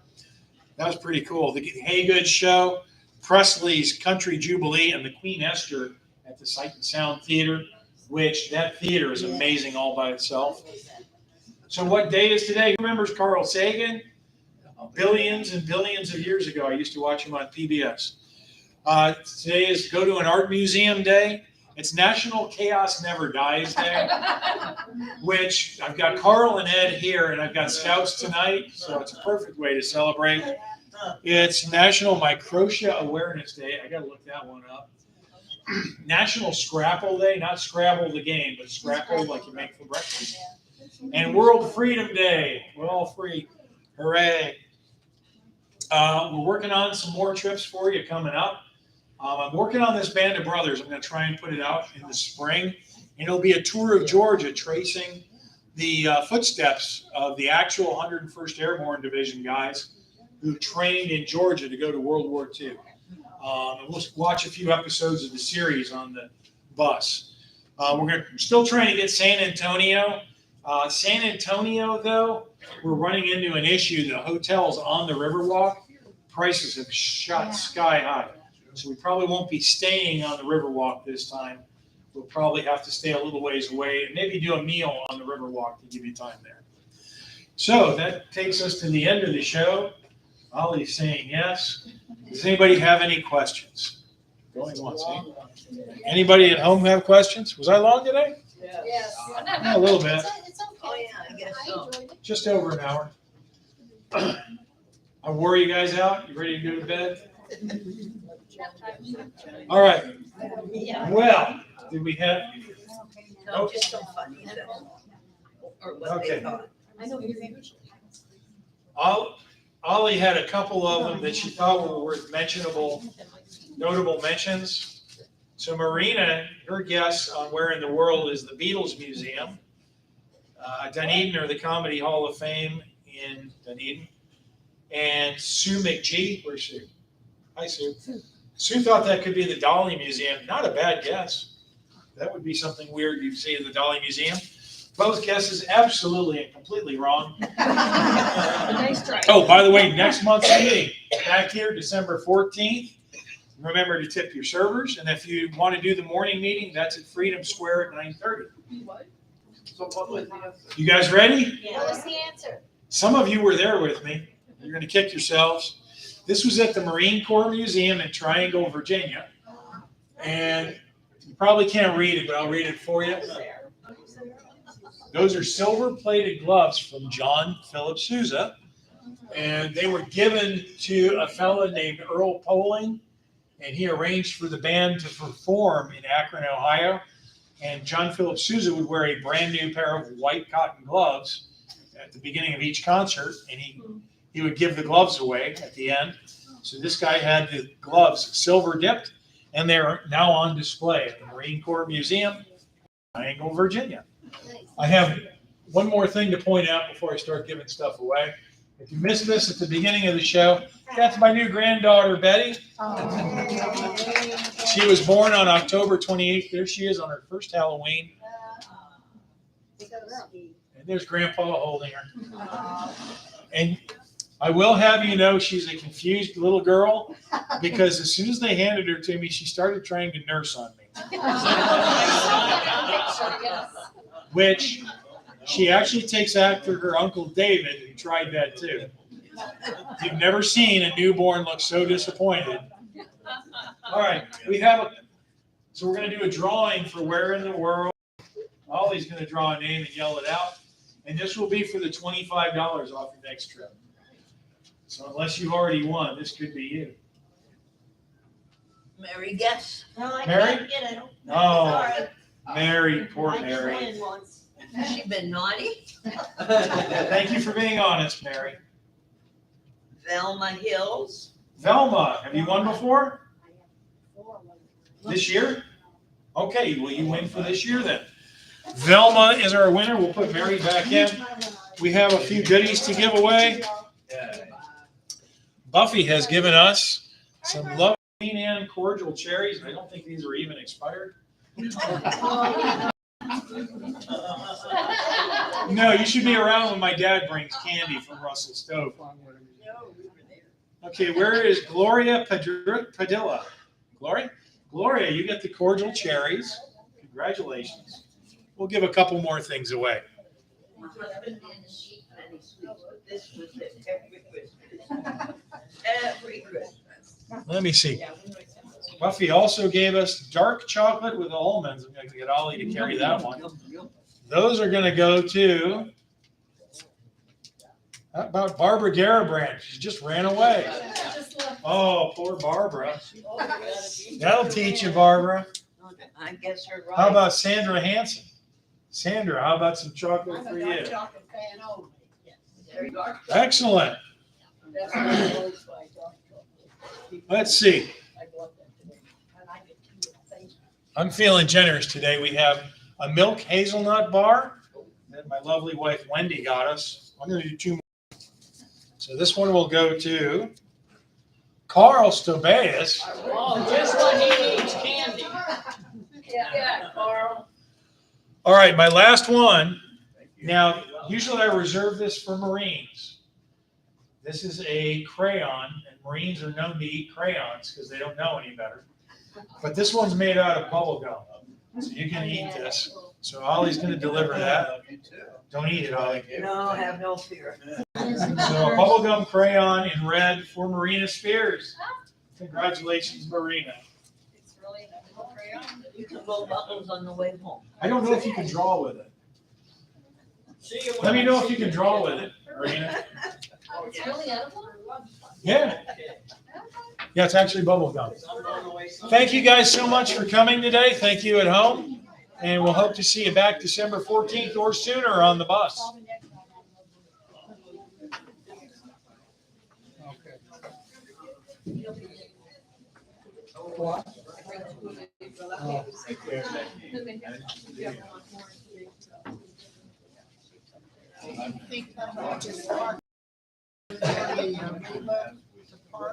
That was pretty cool. The Haygood Show, Presley's Country Jubilee, and the Queen Esther at the Sight and Sound Theater, which that theater is amazing all by itself. So what day is today? Who remembers Carl Sagan? Billions and billions of years ago, I used to watch him on PBS. Today is Go to an Art Museum Day. It's National Chaos Never Dies Day, which I've got Carl and Ed here, and I've got Scouts tonight, so it's a perfect way to celebrate. It's National Microtia Awareness Day. I got to look that one up. National Scrapple Day, not Scrabble the game, but Scrapple like you make for breakfast. And World Freedom Day. We're all free. Hooray. We're working on some more trips for you coming up. I'm working on this Band of Brothers. I'm going to try and put it out in the spring. And it'll be a tour of Georgia tracing the footsteps of the actual 101st Airborne Division guys who trained in Georgia to go to World War II. And we'll watch a few episodes of the series on the bus. We're still trying to get San Antonio. San Antonio, though, we're running into an issue. The hotels on the Riverwalk, prices have shot sky high. So we probably won't be staying on the Riverwalk this time. We'll probably have to stay a little ways away and maybe do a meal on the Riverwalk to give you time there. So that takes us to the end of the show. Ollie's saying yes. Does anybody have any questions? Going once, eh? Anybody at home have questions? Was I long today? Yes. Yeah, a little bit. It's okay. Oh, yeah, I guess so. enjoyed it. Just over an hour. I wore you guys out. You ready to go to bed? All right. Well, did we have? No, just so funny. Or what they Okay. thought. I know you're usually. Ollie had a couple of them that she thought were worth notable mentions. So Marina, her guess on where in the world is the Beatles Museum, Dunedin or the Comedy Hall of Fame in Dunedin, and Sue McGee. Where's Sue? Hi, Sue. Sue thought that could be the Dolly Museum. Not a bad guess. That would be something weird you'd see in the Dolly Museum. Both guesses absolutely and completely wrong. Nice try. Oh, by the way, next month's meeting, back here, December 14th. Remember to tip your servers. And if you want to do the morning meeting, that's at Freedom Square at 9:30. So what was the answer? You guys ready? What was the answer? Some of you were there with me. You're going to kick yourselves. This was at the Marine Corps Museum in Triangle, Virginia. And You probably can't read it, but I'll read it for you. Those are silver-plated gloves from John Philip Sousa, and they were given to a fellow named Earl Poling, and he arranged for the band to perform in Akron, Ohio. And John Philip Sousa would wear a brand new pair of white cotton gloves at the beginning of each concert, and he would give the gloves away at the end. So this guy had the gloves silver dipped, and they're now on display at the Marine Corps Museum, Triangle, Virginia. I have one more thing to point out before I start giving stuff away. If you missed this at the beginning of the show, that's my new granddaughter, Betty. She was born on October 28th. There she is on her first Halloween. And there's Grandpa holding her. And I will have you know she's a confused little girl because as soon as they handed her to me, she started trying to nurse on me. Which she actually takes after her Uncle David, who tried that too. You've never seen a newborn look so disappointed. All right, so we're going to do a drawing for Where in the World. Ollie's going to draw a name and yell it out. And this will be for the $25 off your next trip. So unless you've already won, this could be you. Mary, guess. No, I Mary? can't get it. Oh, Sorry. Mary, poor I just Mary. win once. Has she been naughty? Thank you for being honest, Mary. Velma Hills. Velma, have you won before? This year? Okay, well, you win for this year then. Velma is our winner. We'll put Mary back in. We have a few goodies to give away. Buffy has given us some lovely Queen Anne cordial cherries. I don't think these are even expired. No, you should be around when my dad brings candy from Russell Stove. Okay, where is Gloria Padilla? Gloria, you get the cordial cherries. Congratulations. We'll give a couple more things away. This was it every Christmas. Every Christmas. Let me see. Buffy also gave us dark chocolate with almonds. I'm going to get Ollie to carry that one. Those are going to go to, how about Barbara Garabrand? She just ran away. Oh, poor Barbara. That'll teach you, Barbara. I guess you're right. How about Sandra Hansen? Sandra, how about some chocolate for you? chocolate fan only. There you go. Excellent. That's what I always buy, dark chocolate. Let's see. I bought that today. I like it too. Thank you. I'm feeling generous today. We have a milk hazelnut bar that my lovely wife Wendy got us. I'm going to do two more. So this one will go to Carl Stobaeus. Oh, just when he needs candy. Yeah, Carl. All right, my last one. Now, usually I reserve this for Marines. This is a crayon, and Marines are known to eat crayons because they don't know any better. But this one's made out of bubble gum, so you can eat this. So Ollie's going to deliver that. Don't eat it, Ollie. No, have no fear. So a bubblegum crayon in red for Marina Spears. Congratulations, Marina. It's really a crayon. You can blow bubbles on the way home. I don't know if you can draw with it. See you when Let me I know if see you can draw with it, Marina. It's really edible? Yeah. Yeah, it's actually bubblegum. I'm going away. Thank you guys so much for coming today. Thank you at home. And we'll hope to see you back December 14th or sooner on the bus. Think about just park. To park.